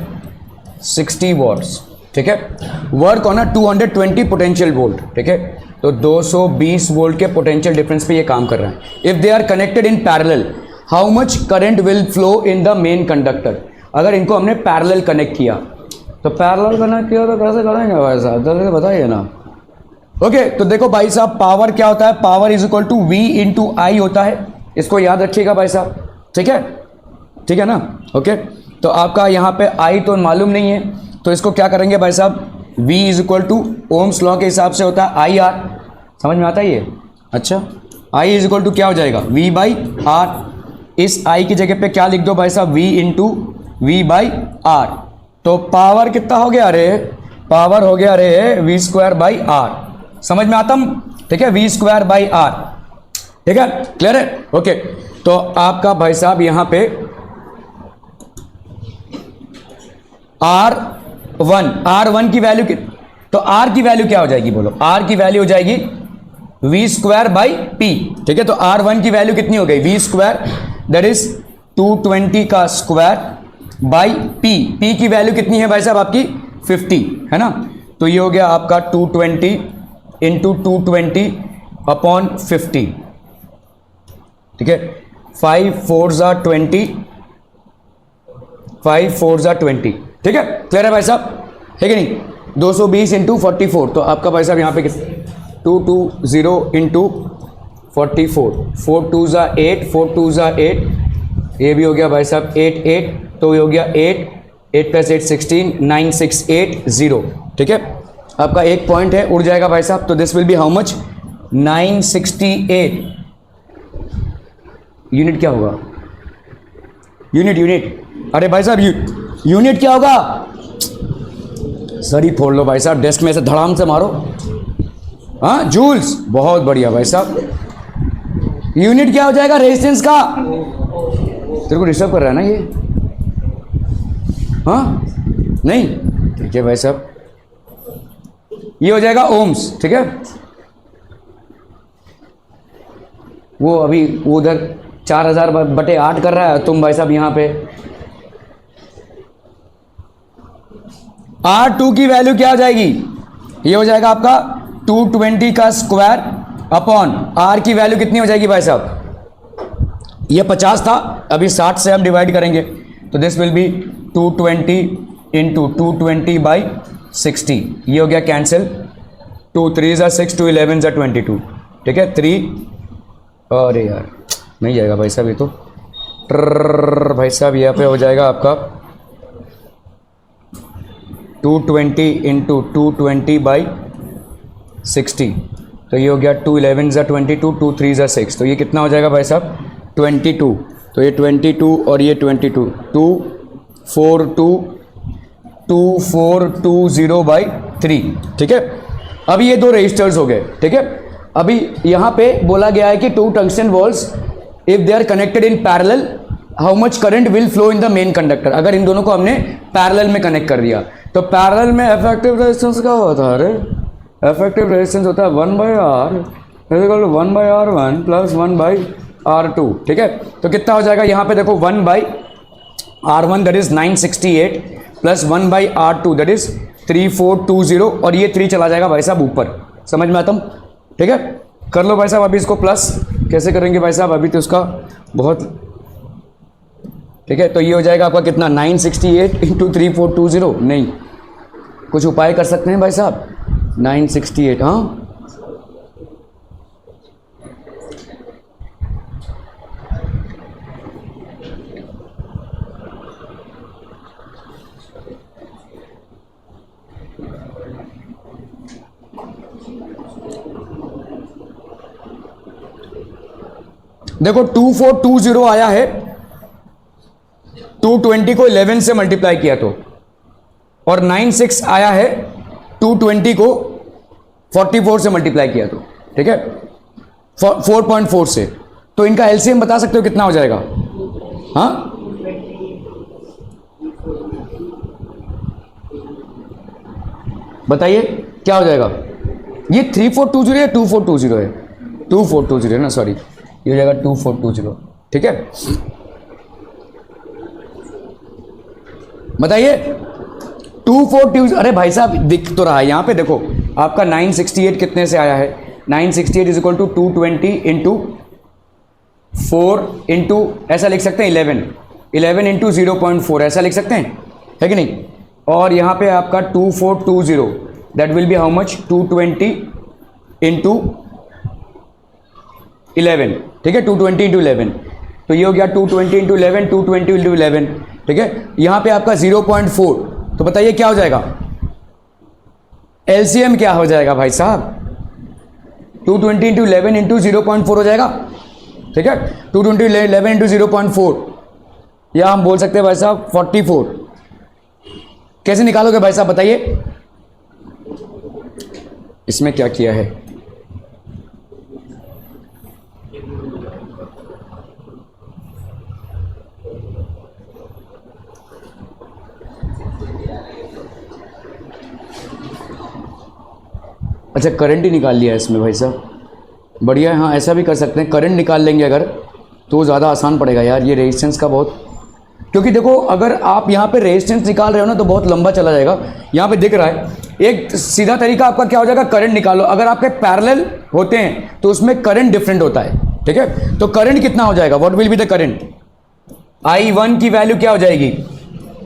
60 वॉट्स. ठीक है, work on a 220 potential volt. ठीक है, तो 220 वोल्ट के पोटेंशियल डिफरेंस पे ये काम कर रहा है. If they are connected in parallel how much current will flow in the main conductor. अगर इनको हमने पैरेलल कनेक्ट किया, तो पैरेलल कनेक्ट किया तो कैसे करेंगे भाई साहब, जल्दी बताइए ना. ओके, तो देखो भाई साहब पावर क्या होता है, power is equal to V into I होता है. इसको याद रखिएगा भाई साहब. ठीक है, ठीक है ना. ओके, तो आपका यहाँ पे I तो मालूम नहीं है, तो इसको क्या करेंगे भाई साहब, V is equal to Ohm's law के हिसाब से होता है IR. समझ में आता है ये. अच्छा, I इज इक्वल टू क्या हो जाएगा V बाई R. इस I की जगह पे क्या लिख दो भाई साहब, V into V by R. तो पावर कितना हो गया, अरे पावर हो गया अरे V स्क्वायर बाई R. समझ में आता. ठीक है, V स्क्वायर बाई R. ठीक है, क्लियर है. ओके, तो आपका भाई साहब यहां पे R1 की वैल्यू तो R की वैल्यू क्या हो जाएगी बोलो, R की वैल्यू हो जाएगी V स्क्वायर बाई P. ठीक है, तो R1 की वैल्यू कितनी हो गई, V स्क्वायर दैट इज 220 का स्क्वायर बाई P की वैल्यू कितनी है भाई साहब आपकी 50 है ना. तो ये हो गया आपका 220 इंटू 220 अपॉन 50. ठीक है, 5 4 ज़ा 20, 5 4 ज़ा 20. ठीक है, क्लियर है भाई साहब, है कि नहीं. 220 इंटू 44, तो आपका भाई साहब यहाँ पे 220 इंटू 44, 4 2 ज़ा 8, 4 2 ज़ा 8, ये भी हो गया भाई साहब 8 8, तो ये हो गया 8 प्लस 8 16, 9680. ठीक है, आपका एक पॉइंट है उड़ जाएगा भाई साहब. तो this will B how much 968. Unit क्या होगा, यूनिट अरे भाई साहब यूनिट क्या होगा, सर ही फोड़ लो भाई साहब, डेस्क में से धड़ाम से मारो. हाँ, जूल्स, बहुत बढ़िया भाई साहब. यूनिट क्या हो जाएगा रेजिस्टेंस का, तेरे को डिस्टर्ब कर रहा है ना ये. हाँ नहीं, ठीक है भाई साहब, ये हो जाएगा ओम्स. ठीक है, वो अभी उधर 4000 बटे 8 कर रहा है, तुम भाई साहब यहाँ पे R2 की वैल्यू क्या हो जाएगी, ये हो जाएगा आपका 220 का स्क्वायर अपॉन R की वैल्यू कितनी हो जाएगी भाई साहब, ये 50 था, अभी 60 से हम डिवाइड करेंगे, तो this will B 220 into 220 by 60. ये हो गया कैंसिल, 2 3 ज़ा 6, 2 11 ज़ा 22. ठीक है, 3, अरे यार नहीं जाएगा भाई साहब ये तो, भाई साहब यहाँ पे हो जाएगा आपका 220 इंटू 220 बाई 60. तो ये हो गया 2 11 ज़ा 22, 2 3 ज़ा 6, तो ये कितना हो जाएगा भाई साहब 22. तो ये 22 और ये 22, 2420 बाई 3. ठीक है, अभी ये दो रजिस्टर्स हो गए. ठीक है, अभी यहाँ पे बोला गया है कि two tungsten walls if they are connected in parallel how much current will flow in the main conductor. अगर इन दोनों को हमने पैरेलल में कनेक्ट कर दिया, तो पैरेलल में इफेक्टिव रेजिस्टेंस क्या होता है, अरे इफेक्टिव रेजिस्टेंस होता है 1/R equal to 1/R1 plus 1/R2. ठीक है, तो कितना हो जाएगा यहाँ पे देखो 1/R1 that is 968 plus 1/R2 that is 3420, और ये 3 चला जाएगा भाई साहब ऊपर. समझ में आता हूँ. ठीक है, कर लो भाई साहब. अभी इसको प्लस कैसे करेंगे भाई साहब, अभी तो उसका बहुत. ठीक है, तो ये हो जाएगा आपका कितना 968 इंटू 3420. नहीं, कुछ उपाय कर सकते हैं भाई साहब. 968, हाँ देखो 2420 आया है, 220 को 11 से मल्टीप्लाई किया तो, और 96 आया है 220 को 44 से मल्टीप्लाई किया तो. ठीक है, 4.4 से. तो इनका एलसीएम बता सकते हो कितना हो जाएगा, हाँ बताइए क्या हो जाएगा? ये 3420 या 2420 है? 2420 है ना, सॉरी, ये हो जाएगा 2420। ठीक है, बताइए 2420। अरे भाई साहब दिख तो रहा है यहाँ पे, देखो आपका 968 कितने से आया है? 968 is equal to 220 into 4 into ऐसा लिख सकते हैं 11 इंटू 0.4 ऐसा लिख सकते हैं, है कि नहीं? और यहाँ पे आपका 2420 that will B how much? 220 into 11, ठीक है, 220 इंटू 11, तो ये हो गया 220 इंटू 11, 220 इंटू 11, ठीक है। यहाँ पे आपका 0.4, तो बताइए क्या हो जाएगा? एलसीएम क्या हो जाएगा भाई साहब? 220 इंटू 11 इंटू 0.4 हो जाएगा, ठीक है। 220 11 इंटू 0.4, या हम बोल सकते हैं भाई साहब 44। कैसे निकालोगे भाई साहब बताइए? इसमें क्या किया है? अच्छा, करंट ही निकाल लिया है इसमें भाई साहब, बढ़िया है। हाँ, ऐसा भी कर सकते हैं, करंट निकाल लेंगे अगर, तो ज़्यादा आसान पड़ेगा यार ये रेजिस्टेंस का बहुत, क्योंकि देखो अगर आप यहाँ पे रेजिस्टेंस निकाल रहे हो ना तो बहुत लंबा चला जाएगा। यहाँ पे दिख रहा है, एक सीधा तरीका आपका क्या हो जाएगा? करंट निकालो। अगर आपके पैरेलल होते हैं तो उसमें करंट डिफरेंट होता है, ठीक है। तो करंट कितना हो जाएगा? What will be the current? I1 की वैल्यू क्या हो जाएगी?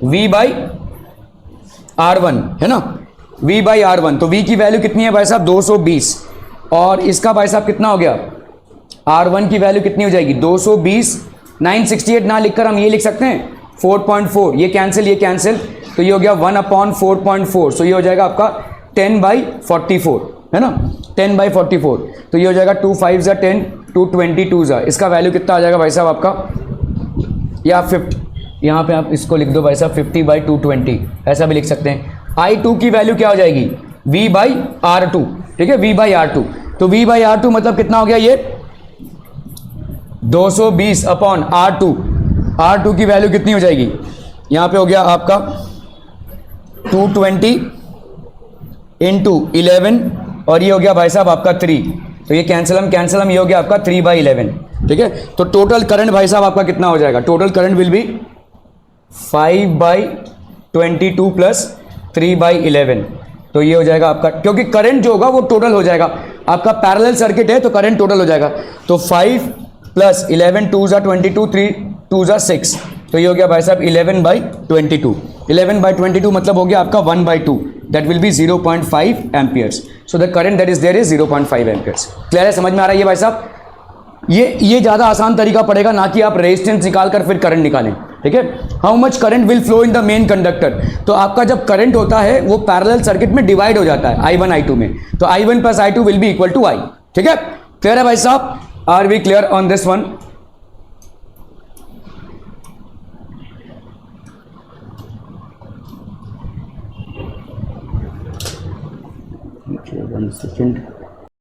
V/R1, है ना, V/R1। तो V की वैल्यू कितनी है भाई साहब? 220, और इसका भाई साहब कितना हो गया? R1 की वैल्यू कितनी हो जाएगी? 220। 968 ना लिखकर हम ये लिख सकते हैं 4.4, ये कैंसिल, ये कैंसिल, तो ये हो गया 1/4.4, सो ये हो जाएगा आपका 10/44, है ना, 10/44। तो ये हो जाएगा 2 5 ज़ा 10, 2 22 ज़ा, इसका वैल्यू कितना आ जाएगा भाई साहब आपका? या 50, यहाँ पे आप इसको लिख दो भाई साहब 50/220, ऐसा भी लिख सकते हैं। I2 की वैल्यू क्या हो जाएगी? V/R2, ठीक है, V/R2। तो V/R2 मतलब कितना हो गया? ये 220 अपॉन R2। R2 की वैल्यू कितनी हो जाएगी? यहाँ पे हो गया आपका 220 इंटू 11, और ये हो गया भाई साहब आपका 3, तो ये कैंसिल, ये हो गया आपका 3/11, ठीक है। तो टोटल करंट भाई साहब आपका कितना हो जाएगा? Total current will be 5/22 plus 3/11, तो ये हो जाएगा आपका, क्योंकि करंट जो होगा वो टोटल हो जाएगा, आपका पैरेलल सर्किट है तो करंट टोटल हो जाएगा। तो 5 प्लस 11, 2 ज़ा 22, 3 2 ज़ा 6, तो ये हो गया भाई साहब 11/22। 11/22 मतलब हो गया आपका 1/2, that will be 0.5 amperes. So the current that is there is 0.5 amperes. Clear है, समझ में आ रहा है ये भाई साहब? ये ज़्यादा आसान तरीका पड़ेगा, ना कि आप रेजिस्टेंस निकाल कर फिर करंट निकालें, ठीक है। How much current will flow in the main conductor? तो आपका जब करंट होता है वो पैरेलल सर्किट में डिवाइड हो जाता है I1 I2 में, तो I1 plus I2 will be equal to I, ठीक है। क्लियर है भाई साहब? Are we clear on this one? One second.